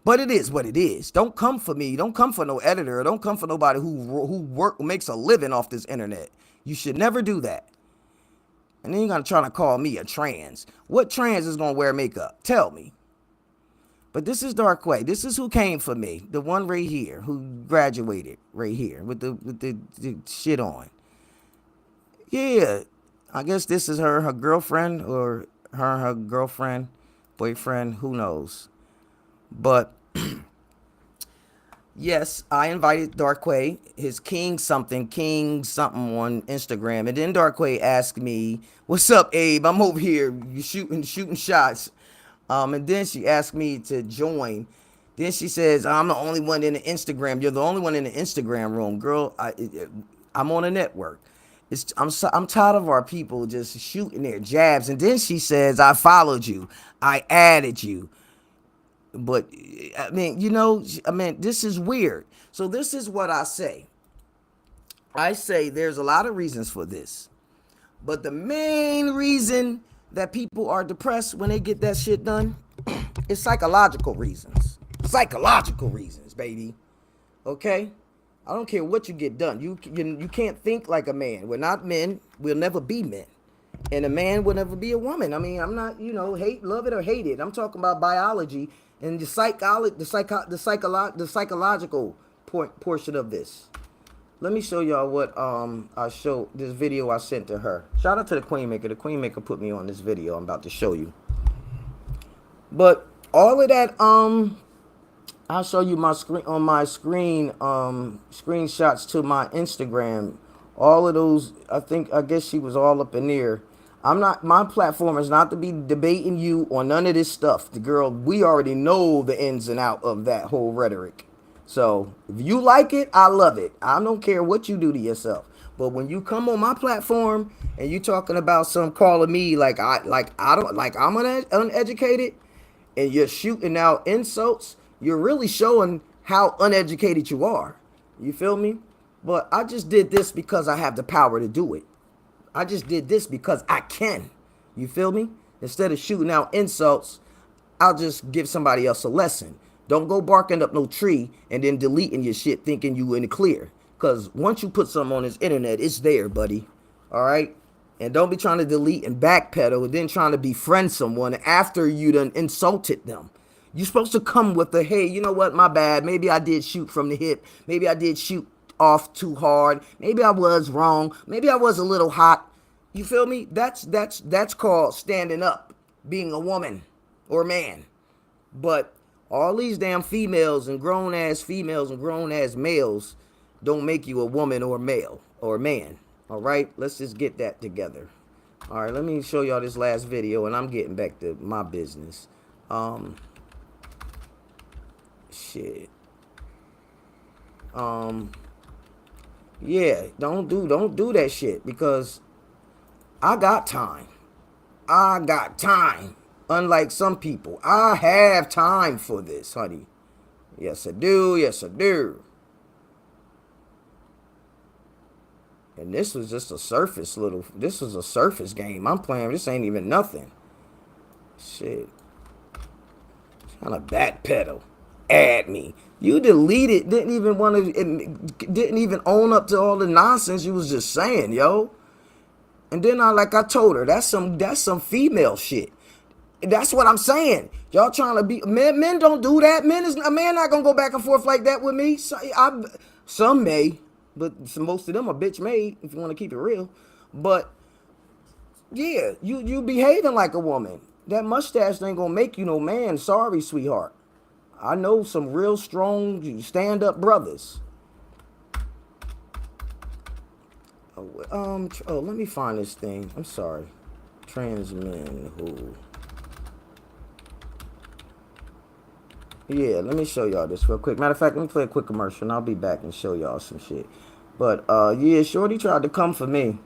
but it is what it is. Don't come for me. Don't come for no editor. Don't come for nobody who makes a living off this internet. You should never do that. And then you're going to try to call me a trans. What trans is going to wear makeup? Tell me. But this is Dark Way. This is who came for me. The one right here who graduated right here with the shit on. Yeah. I guess this is her girlfriend or her girlfriend, boyfriend, who knows. But yes, I invited Darkway, his King something on Instagram. And then Darkway asked me, what's up, Abe? I'm over here shooting shots. And then she asked me to join. Then she says, I'm the only one in the Instagram. You're the only one in the Instagram room. Girl, I'm on a network. I'm tired of our people just shooting their jabs. And then she says, I followed you. I added you. But, I mean, this is weird. So this is what I say. I say there's a lot of reasons for this. But the main reason that people are depressed when they get that shit done is psychological reasons. Psychological reasons, baby. Okay? I don't care what you get done. You can't think like a man. We're not men. We'll never be men. And a man will never be a woman. I mean, I'm not, love it or hate it. I'm talking about biology and the psychological portion of this. Let me show y'all what I showed this video I sent to her. Shout out to the Queen Maker. The Queen Maker put me on this video I'm about to show you. But all of that I'll show you my screenshots to my Instagram. All of those, I guess she was all up in there. My platform is not to be debating you on none of this stuff. We already know the ins and out of that whole rhetoric. So if you like it, I love it. I don't care what you do to yourself. But when you come on my platform and you talking about some calling me like I'm uneducated, and you're shooting out insults, you're really showing how uneducated you are. You feel me? But I just did this because I have the power to do it. I just did this because I can. You feel me? Instead of shooting out insults, I'll just give somebody else a lesson. Don't go barking up no tree and then deleting your shit thinking you in the clear. Because once you put something on this internet, it's there, buddy. All right? And don't be trying to delete and backpedal and then trying to befriend someone after you done insulted them. You're supposed to come with the, hey, you know what, my bad. Maybe I did shoot from the hip. Maybe I did shoot off too hard. Maybe I was wrong. Maybe I was a little hot. You feel me? That's called standing up, being a woman or man. But all these damn females and grown-ass females and grown-ass males don't make you a woman or male or man. All right? Let's just get that together. All right, let me show y'all this last video, and I'm getting back to my business. Shit. Yeah, don't do that shit, because I got time. I got time. Unlike some people, I have time for this, honey. Yes, I do. Yes, I do. And this was just a surface this was a surface game I'm playing. This ain't even nothing. Shit. Trying to backpedal. Add me. You deleted, didn't even own up to all the nonsense you was just saying, yo. And then I told her, that's some female shit. That's what I'm saying. Y'all trying to be men don't do that. A man not gonna go back and forth like that with me. Some may, but most of them are bitch made, if you want to keep it real. But yeah, you behaving like a woman. That mustache ain't gonna make you no man. Sorry, sweetheart. I know some real strong stand-up brothers. Let me find this thing. I'm sorry. Transman who. Yeah, let me show y'all this real quick. Matter of fact, let me play a quick commercial and I'll be back and show y'all some shit. But yeah, Shorty tried to come for me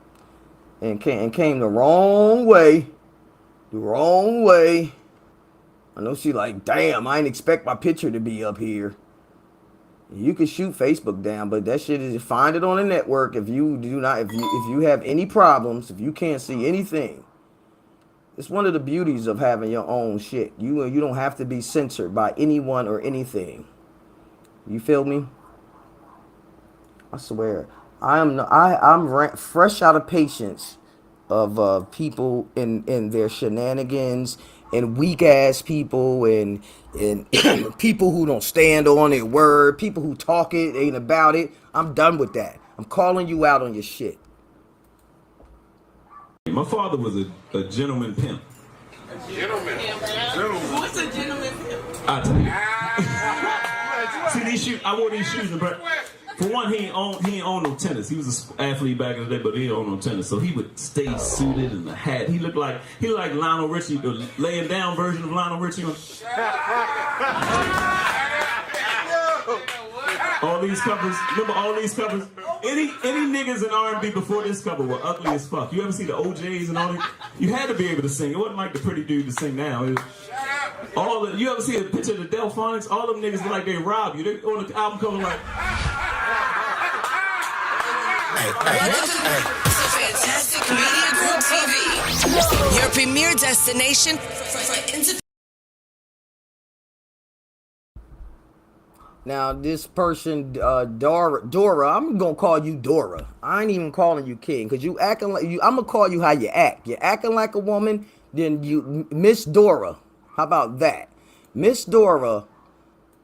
and came the wrong way. The wrong way. I know she like, damn, I didn't expect my picture to be up here. You can shoot Facebook down, but that shit is, find it on the network. If you have any problems, if you can't see anything. It's one of the beauties of having your own shit. You don't have to be censored by anyone or anything. You feel me? I swear, I'm fresh out of patience of people in their shenanigans and weak ass people and people who don't stand on their word, people who talk it ain't about it. I'm done with that. I'm calling you out on your shit. My father was a gentleman pimp. A gentleman. What's a gentleman pimp? I tell you. See these shoes? I wore these shoes, but for one, he ain't own no tennis. He was an athlete back in the day, but he didn't own no tennis. So he would stay suited in a hat. He looked like Lionel Richie, the laying down version of Lionel Richie. All these covers, remember all these covers? Any niggas in R&B before this cover were ugly as fuck. You ever see the OJs and all that? You had to be able to sing. It wasn't like the pretty dude to sing now. You ever see a picture of the Delphonics? All them niggas look like they robbed you. They on the album cover like... Fantastic Media Group TV, your premier destination for independent. Now this person, Dora, I'm gonna call you Dora. I ain't even calling you King, cause you acting like you. I'm gonna call you how you act. You're acting like a woman, then you Miss Dora. How about that, Miss Dora?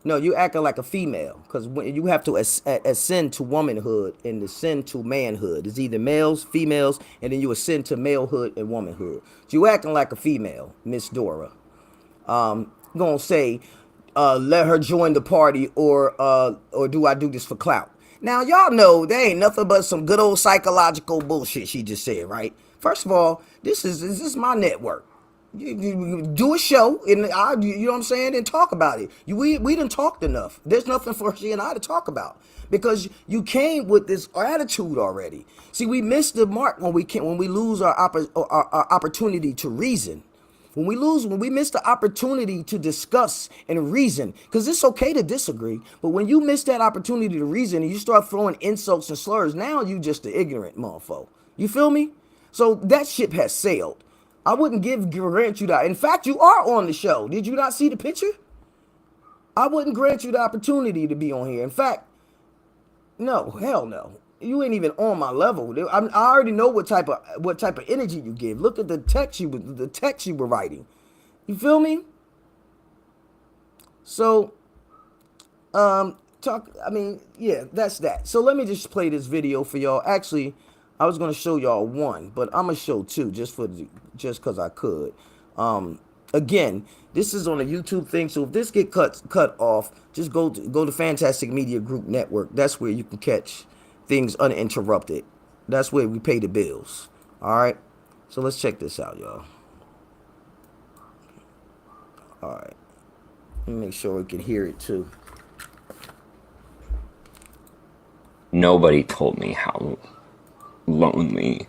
No, you acting like a female, cause when you have to ascend to womanhood and ascend to manhood. It's either males, females, and then you ascend to malehood and womanhood. So you acting like a female, Miss Dora. Gonna say. Let her join the party, or do I do this for clout? Now, y'all know there ain't nothing but some good old psychological bullshit she just said, right? First of all, this is my network. You do a show, and you know what I'm saying, and talk about it. We done talked enough. There's nothing for she and I to talk about because you came with this attitude already. See, we miss the mark when we lose our opportunity to reason. When we miss the opportunity to discuss and reason, because it's okay to disagree, but when you miss that opportunity to reason and you start throwing insults and slurs, now you just an ignorant motherfucker. You feel me? So that ship has sailed. I wouldn't grant you that. In fact, you are on the show. Did you not see the picture? I wouldn't grant you the opportunity to be on here. In fact, no, hell no. You ain't even on my level. I already know what type of energy you give. Look at the text you were writing. You feel me? So, yeah, that's that. So let me just play this video for y'all. Actually, I was gonna show y'all one, but I'm gonna show two just because I could. Again, this is on a YouTube thing, so if this get cut off, just go to Fantastic Media Group Network. That's where you can catch things uninterrupted. That's where we pay the bills. All right. So let's check this out, y'all. All right. Let me make sure we can hear it too. Nobody told me how lonely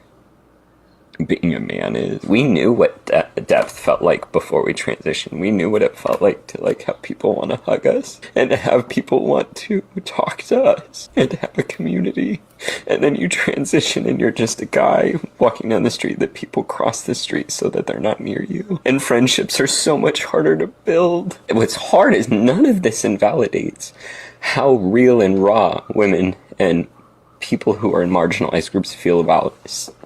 being a man is. We knew what depth felt like before we transitioned. We knew what it felt like to have people want to hug us and to have people want to talk to us and to have a community. And then you transition and you're just a guy walking down the street that people cross the street so that they're not near you. And friendships are so much harder to build. What's hard is none of this invalidates how real and raw women and people who are in marginalized groups feel about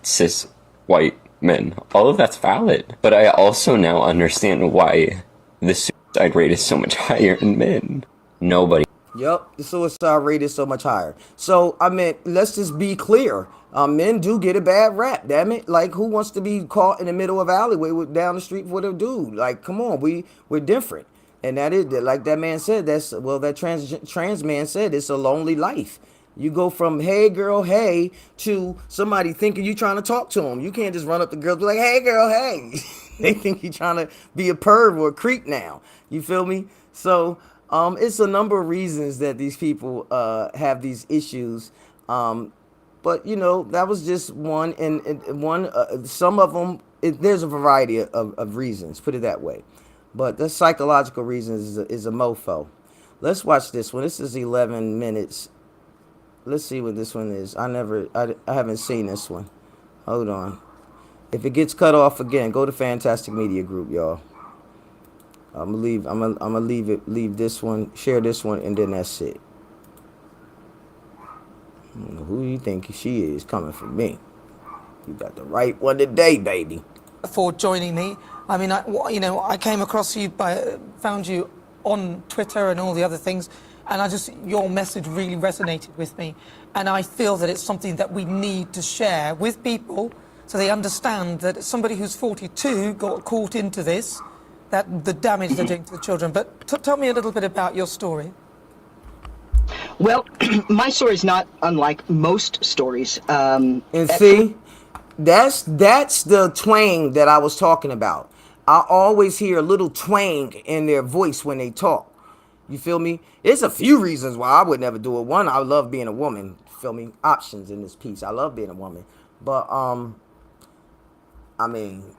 cis white men. All of that's valid. But I also now understand why the suicide rate is so much higher in men. Nobody. Yep, the suicide rate is so much higher. So, I mean, let's just be clear. Men do get a bad rap, damn it. Like, who wants to be caught in the middle of alleyway down the street with a dude? Like, come on, we're different. And that is, like that man said, that trans man said, it's a lonely life. You go from, hey, girl, hey, to somebody thinking you trying to talk to them. You can't just run up to girls and be like, hey, girl, hey. They think you trying to be a perv or a creep now. You feel me? So it's a number of reasons that these people have these issues. But, you know, that was just one. And some of them, there's a variety of reasons, put it that way. But the psychological reasons is a mofo. Let's watch this one. This is 11 minutes. Let's see what this one is. I haven't seen this one. Hold on. If it gets cut off again, go to Fantastic Media Group, y'all. I'm gonna leave this one, share this one, and then that's it. I don't know who you think she is coming from me. You got the right one today, baby. For joining me. I mean, I came across you, found you on Twitter and all the other things. And your message really resonated with me. And I feel that it's something that we need to share with people so they understand that somebody who's 42 got caught into this, that the damage they're doing to the children. But tell me a little bit about your story. Well, my story is not unlike most stories. And see, that's the twang that I was talking about. I always hear a little twang in their voice when they talk. You feel me? There's a few reasons why I would never do it. One, I love being a woman. Feel me? Options in this piece. I love being a woman. But, I mean,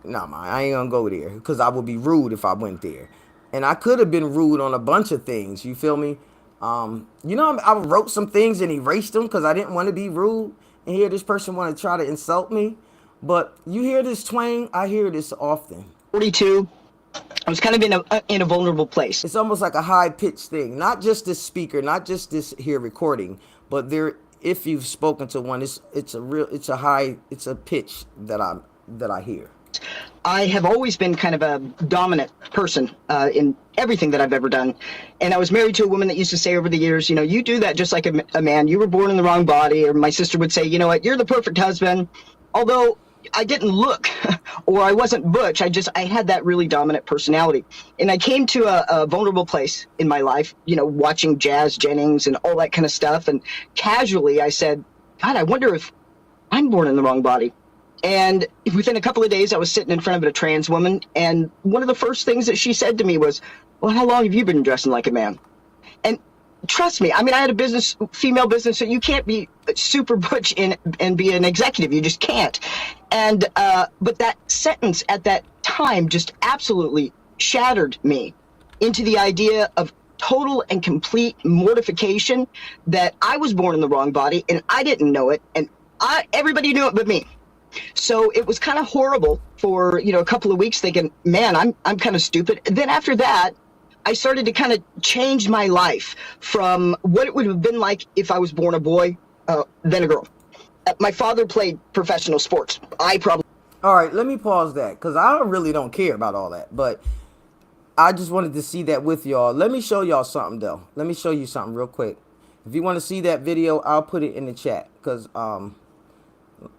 nah, man, I ain't gonna go there. Because I would be rude if I went there. And I could have been rude on a bunch of things. You feel me? You know, I wrote some things and erased them because I didn't want to be rude. And here this person want to try to insult me. But you hear this twang? I hear this often. 42. I was kind of in a vulnerable place. It's almost like a high-pitched thing. Not just this speaker, not just this here recording, but if you've spoken to one, it's a pitch that I hear. I have always been kind of a dominant person in everything that I've ever done. And I was married to a woman that used to say over the years, you know, you do that just like a man. You were born in the wrong body. Or my sister would say, you know what, you're the perfect husband. Although I didn't look or I wasn't butch. I had that really dominant personality. And I came to a vulnerable place in my life, you know, watching Jazz Jennings and all that kind of stuff. And casually I said, God, I wonder if I'm born in the wrong body. And within a couple of days, I was sitting in front of a trans woman, and one of the first things that she said to me was, "Well, how long have you been dressing like a man?" And trust me, I mean, I had a business, female business, so you can't be super butch and be an executive. You just can't. And but that sentence at that time just absolutely shattered me into the idea of total and complete mortification that I was born in the wrong body and I didn't know it, and everybody knew it but me. So it was kind of horrible for, you know, a couple of weeks thinking, man, I'm kind of stupid. And then after that, I started to kind of change my life from what it would have been like if I was born a boy, then a girl. My father played professional sports. All right, let me pause that because I really don't care about all that. But I just wanted to see that with y'all. Let me show y'all something, though. Let me show you something real quick. If you want to see that video, I'll put it in the chat because,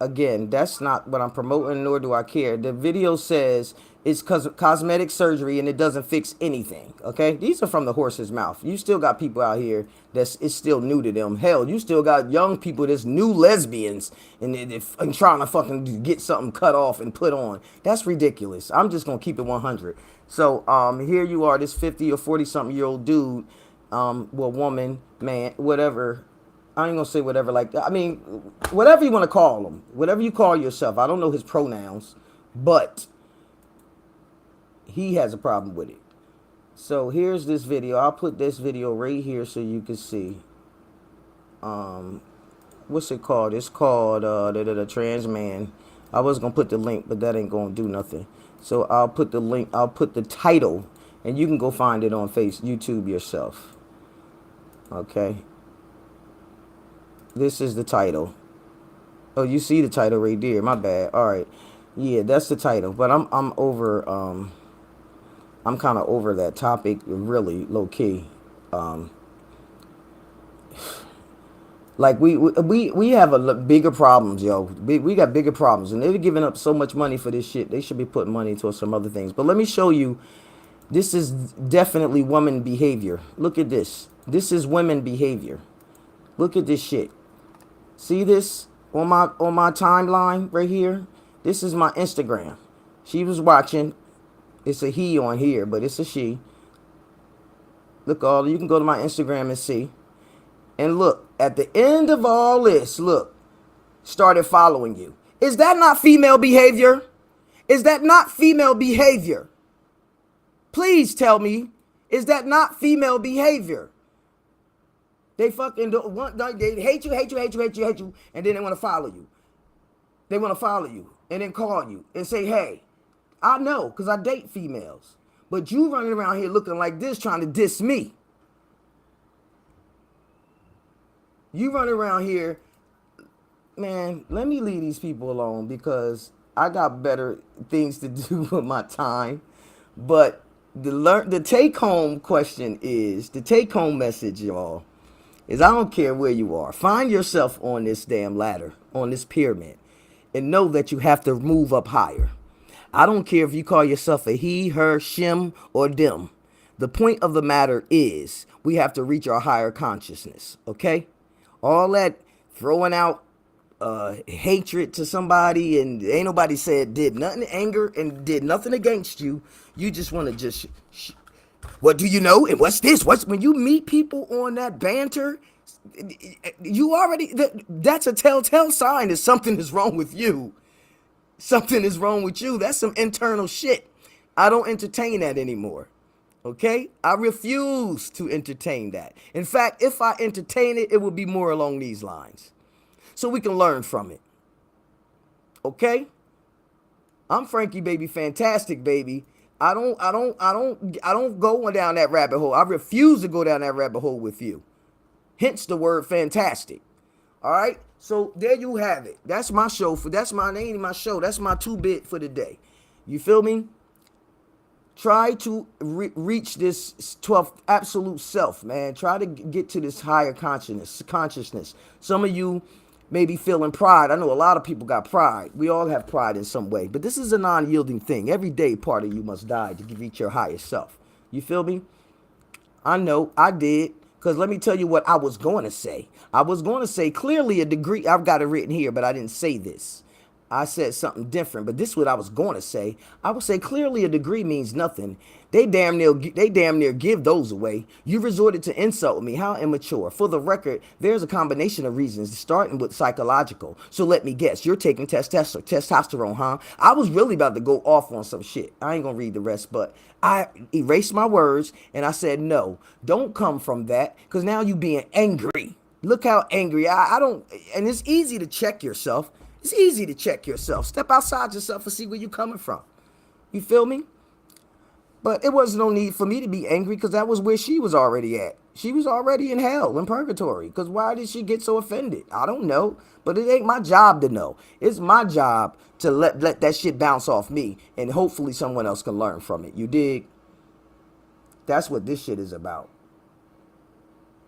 again, that's not what I'm promoting, nor do I care. The video says it's cosmetic surgery and it doesn't fix anything, okay? These are from the horse's mouth. You still got people out here it's still new to them. Hell, you still got young people that's new lesbians and trying to fucking get something cut off and put on. That's ridiculous. I'm just going to keep it 100. So here you are, this 50 or 40-something-year-old dude, well, woman, man, whatever. I ain't gonna say whatever, like, I mean, whatever you want to call him, whatever you call yourself. I don't know his pronouns, but he has a problem with it. So here's this video. I'll put this video right here so you can see. What's it called? It's called the Transman. I was gonna put the link, but that ain't gonna do nothing. So I'll put the link. I'll put the title, and you can go find it on YouTube yourself. Okay. This is the title. Oh, you see the title right there. My bad. All right. Yeah, that's the title. But I'm over. I'm kind of over that topic, really low key. Like we have bigger problems, yo. We got bigger problems, and they're giving up so much money for this shit. They should be putting money towards some other things. But let me show you. This is definitely woman behavior. Look at this. This is women behavior. Look at this shit. See this on my timeline right here? This is my Instagram. She was watching. It's a he on here, but it's a she. Look, you can go to my Instagram and see. And look, at the end of all this, look, started following you. Is that not female behavior? Is that not female behavior? Please tell me, is that not female behavior? They fucking they hate you, and then they want to follow you. They want to follow you and then call you and say, hey, I know because I date females, but you running around here looking like this trying to diss me. You running around here, man, let me leave these people alone because I got better things to do with my time. But the take-home question is, the take-home message, y'all, is I don't care where you are. Find yourself on this damn ladder, on this pyramid, and know that you have to move up higher. I don't care if you call yourself a he, her, shim, or them. The point of the matter is we have to reach our higher consciousness, okay? All that throwing out hatred to somebody and ain't nobody said did nothing anger and did nothing against you. You just want to just what do you know and what's this? When you meet people on that banter, you already that's a telltale sign that something is wrong with you. Something is wrong with you. That's some internal shit. I don't entertain that anymore. Okay? I refuse to entertain that. In fact, if I entertain it, it would be more along these lines. So we can learn from it. Okay? I'm Frankie Baby Fantastic Baby. I don't go down that rabbit hole. I refuse to go down that rabbit hole with you. Hence the word fantastic. All right? So there you have it. That's my show. That's my name, my show. That's my 2-bit for the day. You feel me? Try to reach this 12th absolute self, man. Try to get to this higher consciousness. Some of you may be feeling pride. I know a lot of people got pride. We all have pride in some way. But this is a non-yielding thing. Every day part of you must die to reach your higher self. You feel me? I know. I did. Because let me tell you what I was going to say. I was going to say clearly a degree. I've got it written here, but I didn't say this. I said something different, but this is what I was going to say. I would say clearly a degree means nothing. They damn near give those away. You resorted to insult me. How immature. For the record, there's a combination of reasons, starting with psychological. So let me guess, you're taking testosterone, huh? I was really about to go off on some shit. I ain't gonna read the rest, but I erased my words and I said, no, don't come from that, because now you being angry. Look how angry. I don't, and it's easy to check yourself. It's easy to check yourself. Step outside yourself and see where you're coming from. You feel me? But it wasn't no need for me to be angry, because that was where she was already at. She was already in hell, in purgatory. Because why did she get so offended? I don't know. But it ain't my job to know. It's my job to let that shit bounce off me. And hopefully someone else can learn from it. You dig? That's what this shit is about.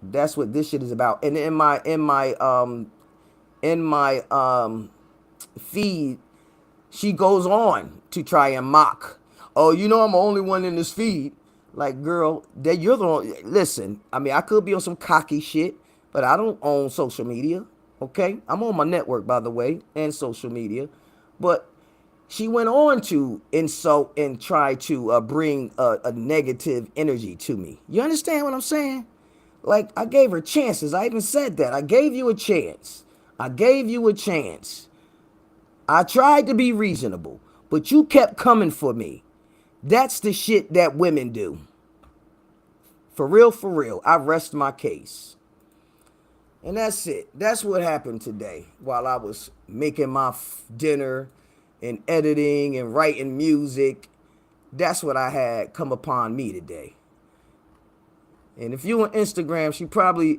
That's what this shit is about. And in my feed, she goes on to try and mock. Oh, you know I'm the only one in this feed. Like, girl, that you're the only. Listen, I mean, I could be on some cocky shit, but I don't own social media. Okay, I'm on my network, by the way, and social media. But she went on to insult and try to bring a negative energy to me. You understand what I'm saying? Like, I gave her chances. I even said that. I gave you a chance. I gave you a chance. I tried to be reasonable, but you kept coming for me. That's the shit that women do. For real, I rest my case. And that's it. That's what happened today while I was making my dinner and editing and writing music. That's what I had come upon me today. And if you on Instagram, she probably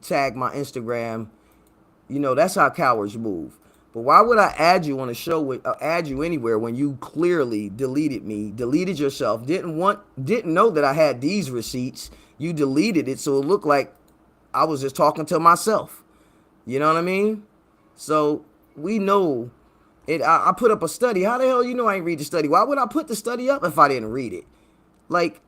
tagged my Instagram. You know, that's how cowards move. But why would I add you on a show add you anywhere when you clearly deleted me, deleted yourself, didn't know that I had these receipts. You deleted it so it looked like I was just talking to myself. You know what I mean? So we know it. I put up a study. How the hell you know I ain't read the study? Why would I put the study up if I didn't read it? Like,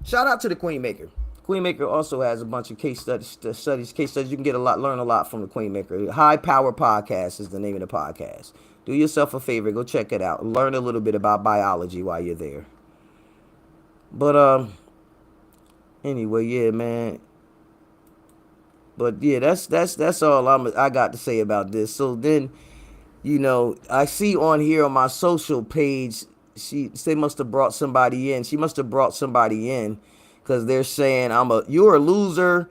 shout out to the Queen Maker. Queen Maker also has a bunch of case studies. You can learn a lot from the Queen Maker. High Power Podcast is the name of the podcast. Do yourself a favor, go check it out. Learn a little bit about biology while you're there. But anyway, yeah, man. But yeah, that's all I got to say about this. So then, you know, I see on here on my social page, they must have brought somebody in. She must have brought somebody in, because they're saying you're a loser.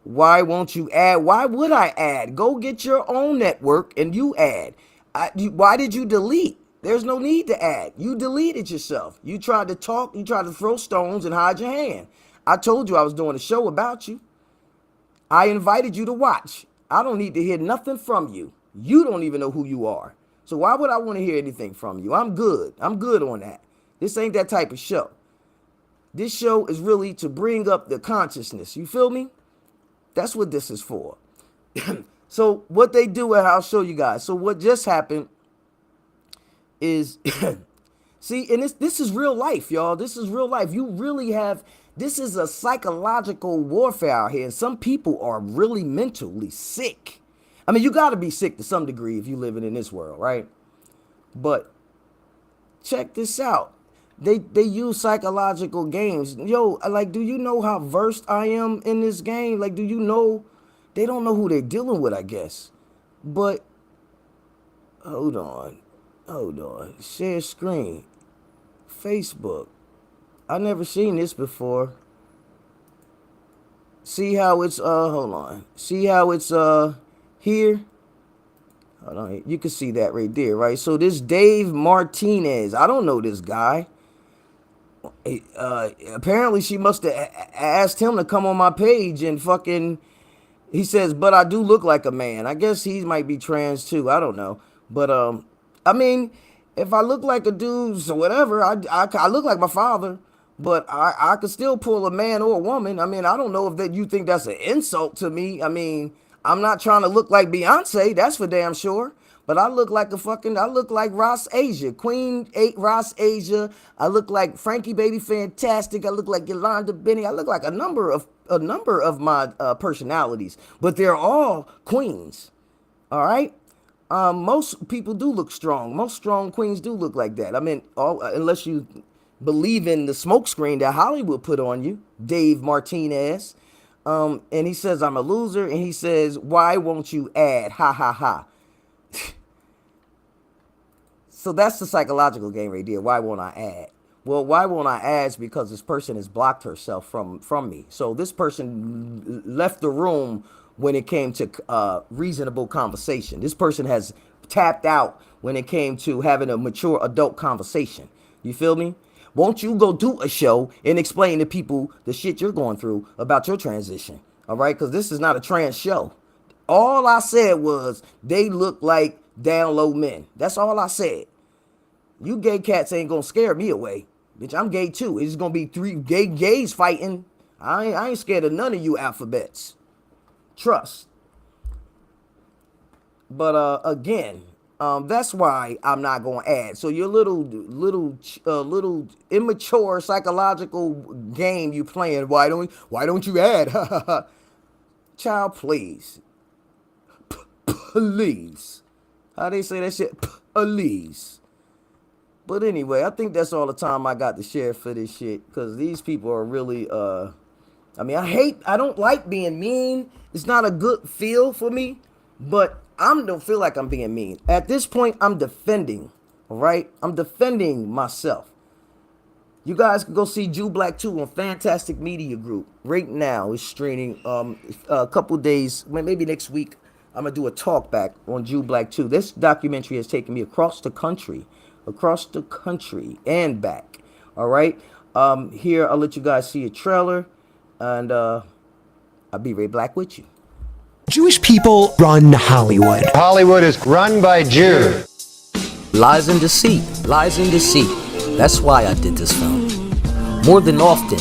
Why won't you add? Why would I add? Go get your own network and you add. Why did you delete? There's no need to add. You deleted yourself. You tried to talk. You tried to throw stones and hide your hand. I told you I was doing a show about you. I invited you to watch. I don't need to hear nothing from you. You don't even know who you are. So why would I want to hear anything from you? I'm good. I'm good on that. This ain't that type of show. This show is really to bring up the consciousness. You feel me? That's what this is for. So what they do, and I'll show you guys. So what just happened is, see, and this is real life, y'all. This is real life. You really have, this is a psychological warfare out here. And some people are really mentally sick. I mean, you got to be sick to some degree if you're living in this world, right? But check this out. They use psychological games. Yo, like, do you know how versed I am in this game? Like, do you know? They don't know who they're dealing with, I guess. But, hold on. Share screen. Facebook. I never seen this before. See how it's, hold on. See how it's, here? Hold on. You can see that right there, right? So this Dave Martinez. I don't know this guy. Apparently she must have asked him to come on my page and fucking, he says, but I do look like a man. I guess he might be trans too. I don't know. But, I mean, if I look like a dude, so whatever, I look like my father, but I could still pull a man or a woman. I mean, I don't know if that you think that's an insult to me. I mean, I'm not trying to look like Beyonce. That's for damn sure. But I look like I look like Ross Asia, Queen 8 Ross Asia. I look like Frankie Baby Fantastic. I look like Yolanda Benny. I look like a number of my personalities, but they're all queens. All right. Most people do look strong. Most strong queens do look like that. I mean, unless you believe in the smokescreen that Hollywood put on you, Dave Martinez. And he says, I'm a loser. And he says, why won't you add? Ha, ha, ha. So that's the psychological game right there. Why won't I add? Well, why won't I add? Is because this person has blocked herself from me. So this person left the room when it came to reasonable conversation. This person has tapped out when it came to having a mature adult conversation. You feel me? Won't you go do a show and explain to people the shit you're going through about your transition? All right? Because this is not a trans show. All I said was they look like down low men. That's all I said. You gay cats ain't gonna scare me away. Bitch, I'm gay too. It's gonna be 3 gays fighting. I ain't scared of none of you alphabets. Trust. But again, that's why I'm not gonna add. So your little immature psychological game you playing. Why don't you add? Child, please. Please. How they say that shit? Please. But anyway, I think that's all the time I got to share for this shit. Because these people are really, I mean, I don't like being mean. It's not a good feel for me. But I don't feel like I'm being mean. At this point, I'm defending. All right? I'm defending myself. You guys can go see Jew Black 2 on Fantastic Media Group. Right now, it's streaming a couple days, maybe next week. I'm going to do a talk back on Jew Black 2. This documentary has taken me across the country and back. All right. Here, I'll let you guys see a trailer, and I'll be right back with you. Jewish people run Hollywood. Hollywood is run by Jews. Lies and deceit. Lies and deceit. That's why I did this film. More than often,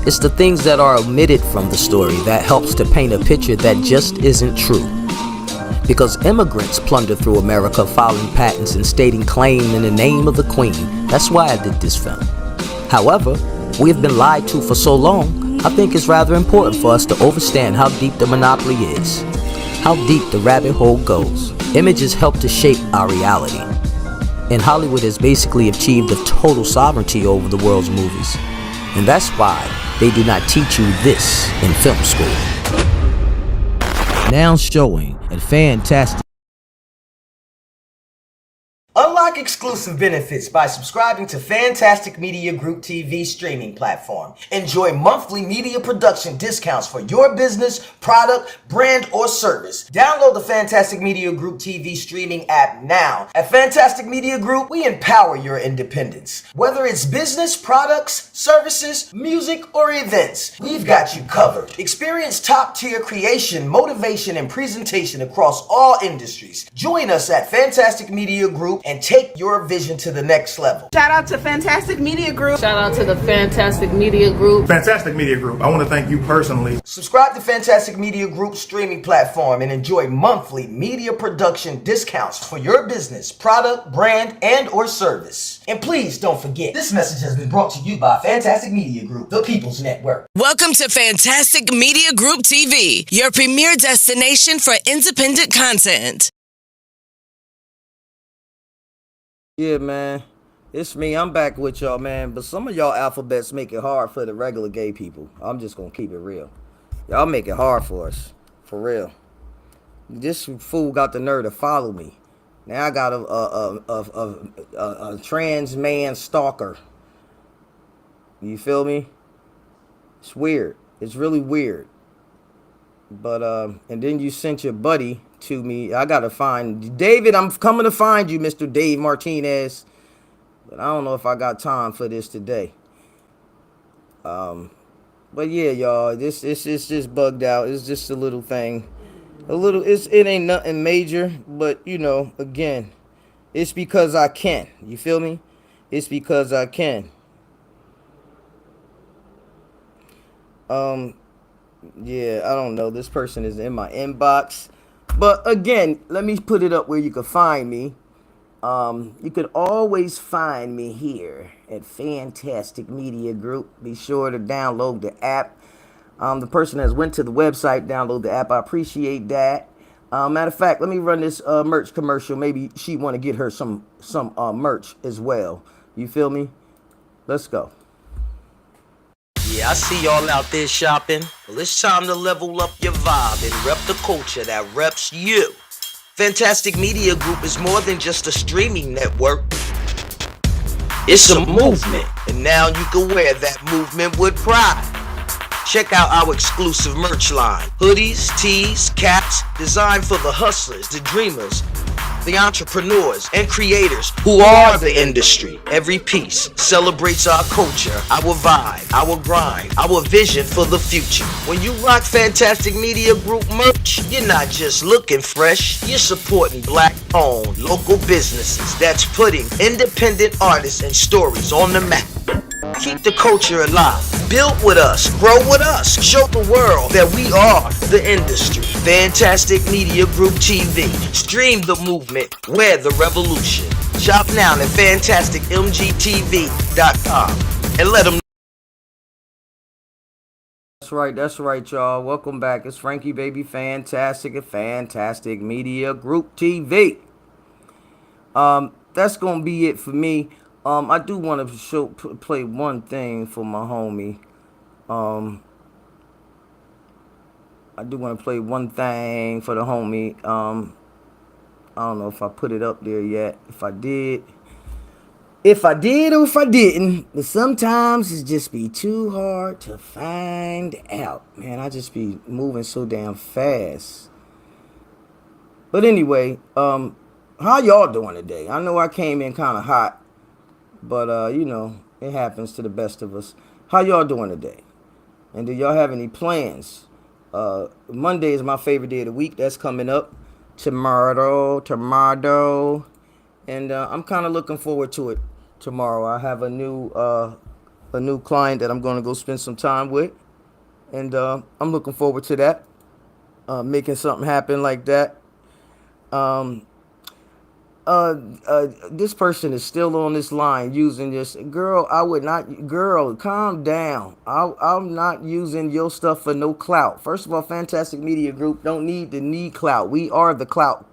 it's the things that are omitted from the story that helps to paint a picture that just isn't true. Because immigrants plunder through America filing patents and stating claim in the name of the Queen. That's why I did this film. However, we have been lied to for so long, I think it's rather important for us to understand how deep the monopoly is, how deep the rabbit hole goes. Images help to shape our reality. And Hollywood has basically achieved a total sovereignty over the world's movies. And that's why they do not teach you this in film school. Now showing at Fantastic. Unlock exclusive benefits by subscribing to Fantastic Media Group TV streaming platform. Enjoy monthly media production discounts for your business, product, brand, or service. Download the Fantastic Media Group TV streaming app now. At Fantastic Media Group, we empower your independence. Whether it's business, products, services, music, or events, we've got you covered. Experience top-tier creation, motivation, and presentation across all industries. Join us at Fantastic Media Group and take your vision to the next level. Shout out to Fantastic Media Group. Shout out to the Fantastic Media Group. Fantastic Media Group. I want to thank you personally. Subscribe to Fantastic Media Group streaming platform and enjoy monthly media production discounts for your business, product, brand, and or service. And please don't forget, this message has been brought to you by Fantastic Media Group, the People's Network. Welcome to Fantastic Media Group TV, your premier destination for independent content. Yeah, man. It's me. I'm back with y'all, man. But some of y'all alphabets make it hard for the regular gay people. I'm just going to keep it real. Y'all make it hard for us. For real. This fool got the nerve to follow me. Now I got a trans man stalker. You feel me? It's weird. It's really weird. But, and then you sent your buddy to me. I gotta find David. I'm coming to find you, Mr. Dave Martinez. But I don't know if I got time for this today. But yeah, y'all, it's just bugged out. It's just a little thing. It ain't nothing major, but you know, again, it's because I can. You feel me? It's because I can. Yeah, I don't know. This person is in my inbox. But again, let me put it up where you can find me. You can always find me here at Fantastic Media Group. Be sure to download the app. The person has went to the website, download the app. I appreciate that. Matter of fact, let me run this merch commercial. Maybe she want to get her some merch as well. You feel me? Let's go. Yeah, I see y'all out there shopping. Well, it's time to level up your vibe and rep the culture that reps you. Fantastic Media Group is more than just a streaming network. It's a movement, and now you can wear that movement with pride. Check out our exclusive merch line. Hoodies, tees, caps, designed for the hustlers, the dreamers, the entrepreneurs, and creators who are the industry. Every piece celebrates our culture, our vibe, our grind, our vision for the future. When you rock Fantastic Media Group merch, you're not just looking fresh, you're supporting black-owned local businesses that's putting independent artists and stories on the map. Keep the culture alive. Build with us. Grow with us. Show the world that we are the industry. Fantastic Media Group TV. Stream the movement. Wear the revolution. Shop now at fantasticmgtv.com and let them know. That's right, y'all. Welcome back. It's Frankie Baby Fantastic at Fantastic Media Group TV. That's gonna be it for me. I do want to play one thing for my homie. I do want to play one thing for the homie. I don't know if I put it up there yet. If I did or if I didn't, but sometimes it just be too hard to find out. Man, I just be moving so damn fast. But anyway, how y'all doing today? I know I came in kind of hot. But, you know, it happens to the best of us. How y'all doing today? And do y'all have any plans? Monday is my favorite day of the week. That's coming up. Tomorrow. And I'm kind of looking forward to it tomorrow. I have a new client that I'm going to go spend some time with. And I'm looking forward to that. Making something happen like that. This person is still on this line using this. Girl, calm down. I'm not using your stuff for no clout. First of all, Fantastic Media Group don't need clout. We are the clout.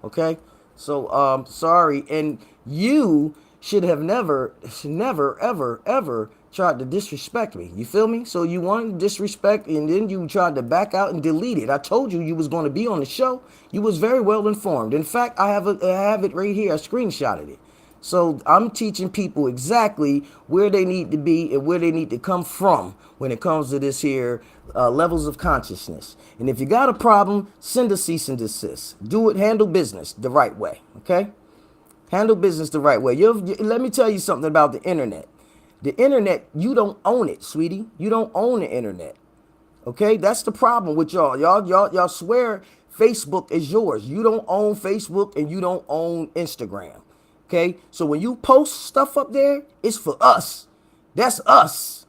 Okay? So, sorry. And you should have never, ever tried to disrespect me. You feel me? So you wanted to disrespect, and then you tried to back out and delete it. I told you was going to be on the show. You was very well informed. In fact, I have it right here. I screenshotted it. So I'm teaching people exactly where they need to be and where they need to come from when it comes to this here levels of consciousness. And if you got a problem, send a cease and desist. Handle business the right way. Okay? Handle business the right way. Let me tell you something about the internet. The internet, you don't own it, sweetie. You don't own the internet. Okay? That's the problem with y'all. Y'all swear Facebook is yours. You don't own Facebook and you don't own Instagram. Okay? So when you post stuff up there, it's for us. That's us.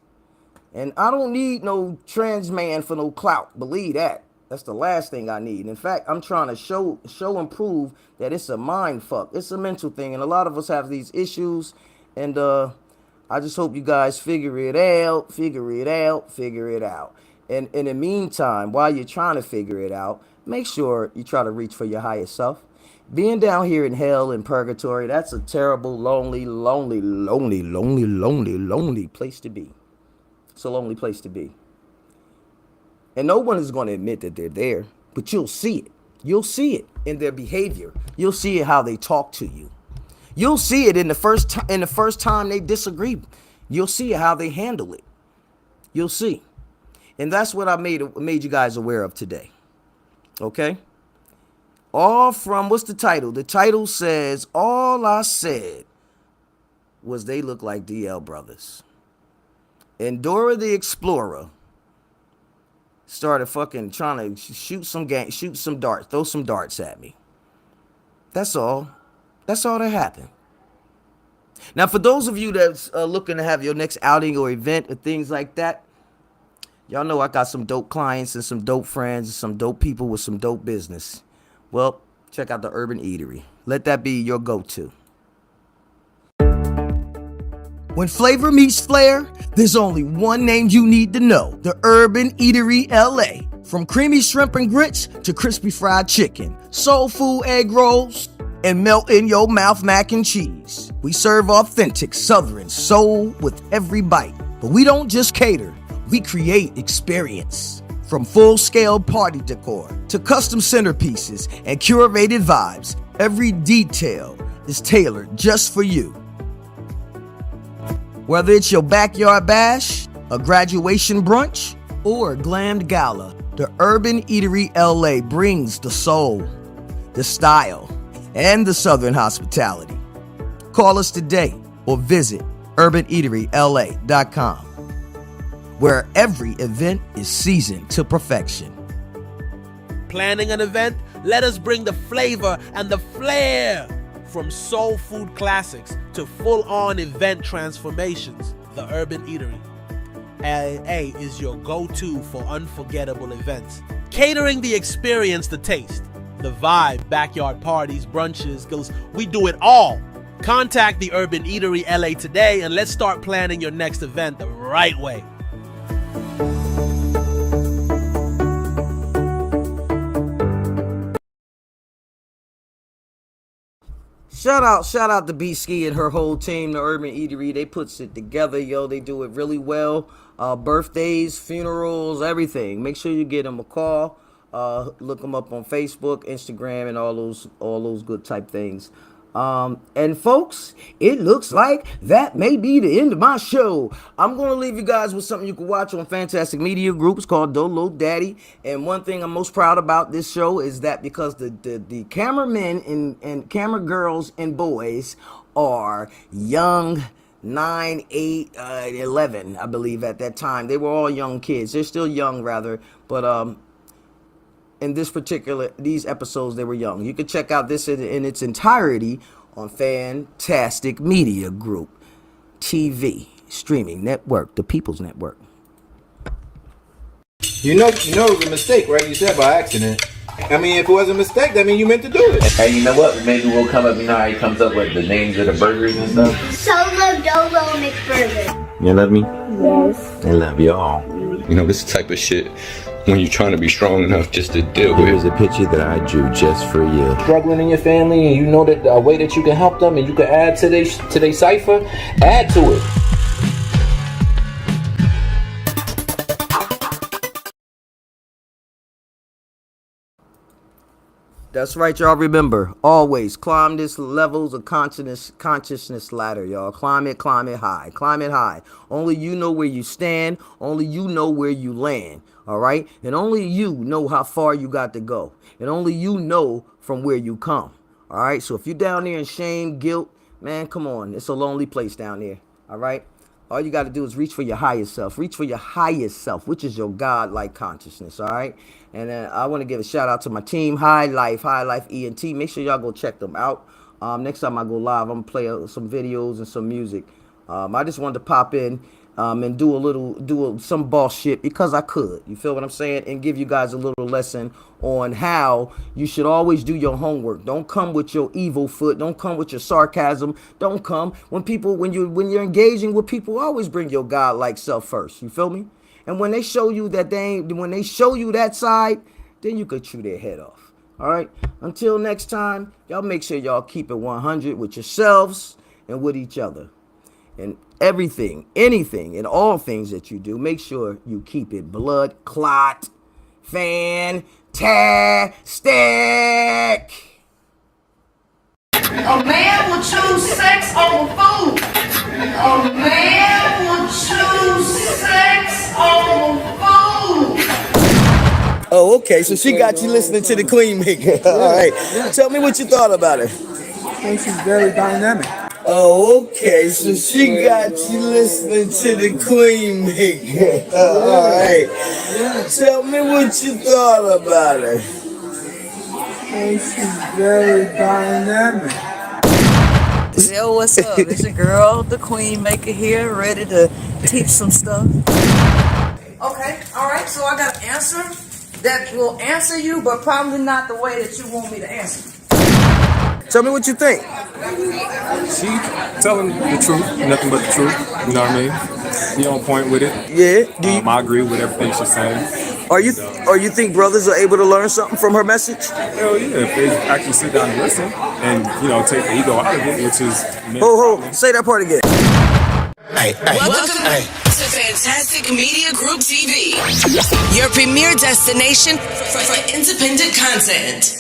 And I don't need no Transman for no clout. Believe that. That's the last thing I need. In fact, I'm trying to show and prove that it's a mind fuck. It's a mental thing. And a lot of us have these issues. And I just hope you guys figure it out. And in the meantime, while you're trying to figure it out, make sure you try to reach for your higher self. Being down here in hell and purgatory, that's a terrible, lonely place to be. It's a lonely place to be. And no one is going to admit that they're there, but you'll see it. You'll see it in their behavior. You'll see it how they talk to you. You'll see it in the first time they disagree. You'll see how they handle it. You'll see. And that's what I made you guys aware of today. Okay? All from, what's the title? The title says, all I said was they look like DL brothers. And Dora the Explorer started fucking trying to shoot some darts, throw some darts at me. That's all. That's all that happened. Now, for those of you that's looking to have your next outing or event or things like that, y'all know I got some dope clients and some dope friends and some dope people with some dope business. Well, check out the Urban Eatery. Let that be your go-to. When flavor meets flair, there's only one name you need to know. The Urban Eatery LA. From creamy shrimp and grits to crispy fried chicken, soul food egg rolls, and melt in your mouth mac and cheese. We serve authentic Southern soul with every bite. But we don't just cater, we create experience. From full-scale party decor to custom centerpieces and curated vibes, every detail is tailored just for you. Whether it's your backyard bash, a graduation brunch, or a glammed gala, the Urban Eatery LA brings the soul, the style, and the Southern hospitality. Call us today or visit urbaneateryla.com, where every event is seasoned to perfection. Planning an event? Let us bring the flavor and the flair. From soul food classics to full-on event transformations, the Urban Eatery LA is your go-to for unforgettable events. Catering the experience, the taste, the vibe, backyard parties, brunches, goes. We do it all. Contact the Urban Eatery LA today and let's start planning your next event the right way. Shout out to B-Ski and her whole team, the Urban Eatery. They puts it together, yo. They do it really well. Birthdays, funerals, everything. Make sure you get them a call. Look them up on Facebook, Instagram, and all those good type things. And folks, it looks like that may be the end of my show. I'm going to leave you guys with something you can watch on Fantastic Media Group. It's called Dolo Daddy. And one thing I'm most proud about this show is that because the cameramen and camera girls and boys are young, 9, 8, 11, I believe at that time. They were all young kids. They're still young, rather. But in these episodes, they were young. You can check out this in its entirety on Fantastic Media Group TV streaming network, the People's Network. You know it was a mistake, right? You said by accident. I mean, if it was a mistake, that means you meant to do it. Hey, you know what? Maybe we'll come up, you know how he comes up with the names of the burgers and stuff? Solo Dolo McBurger. You love me? Yes. I love y'all. You know, this type of shit, when you're trying to be strong enough just to deal with. Here's a picture that I drew just for you. Struggling in your family and you know that a way that you can help them and you can add to their cipher, add to it. That's right, y'all. Remember, always climb this levels of consciousness ladder, y'all. Climb it high. Climb it high. Only you know where you stand. Only you know where you land. All right? And only you know how far you got to go. And only you know from where you come. All right? So if you're down there in shame, guilt, man, come on. It's a lonely place down there. All right? All you got to do is reach for your highest self. Reach for your highest self, which is your God-like consciousness, all right? And I want to give a shout-out to my team, High Life ENT. Make sure y'all go check them out. Next time I go live, I'm going to play some videos and some music. I just wanted to pop in and do some boss shit because I could. You feel what I'm saying? And give you guys a little lesson on how you should always do your homework. Don't come with your evil foot. Don't come with your sarcasm. Don't come when you're engaging with people. Always bring your God-like self first. You feel me? And when they show you that side, then you could chew their head off. All right. Until next time, y'all make sure y'all keep it 100 with yourselves and with each other. And everything, anything, and all things that you do, make sure you keep it blood clot fantastic. A man will choose sex over food. A man will choose sex over food. Oh, okay. So she got you listening to the Queen Maker. All right. Tell me what you thought about her. I think she's very dynamic. Oh, okay. So she got you listening to the Queen Maker. All right. Tell me what you thought about her. I think she's very dynamic. Yo, what's up? It's your girl, the Queen Maker here, ready to teach some stuff. Okay, all right. So I got an answer that will answer you, but probably not the way that you want me to answer. Tell me what you think. She telling the truth, nothing but the truth. You know what I mean? She on point with it. Yeah. I agree with everything she's saying. Or you think brothers are able to learn something from her message? Hell yeah, if they actually sit down and listen and, take the ego out of it, which is... Say that part again. Welcome to Fantastic Media Group TV, your premier destination for independent content.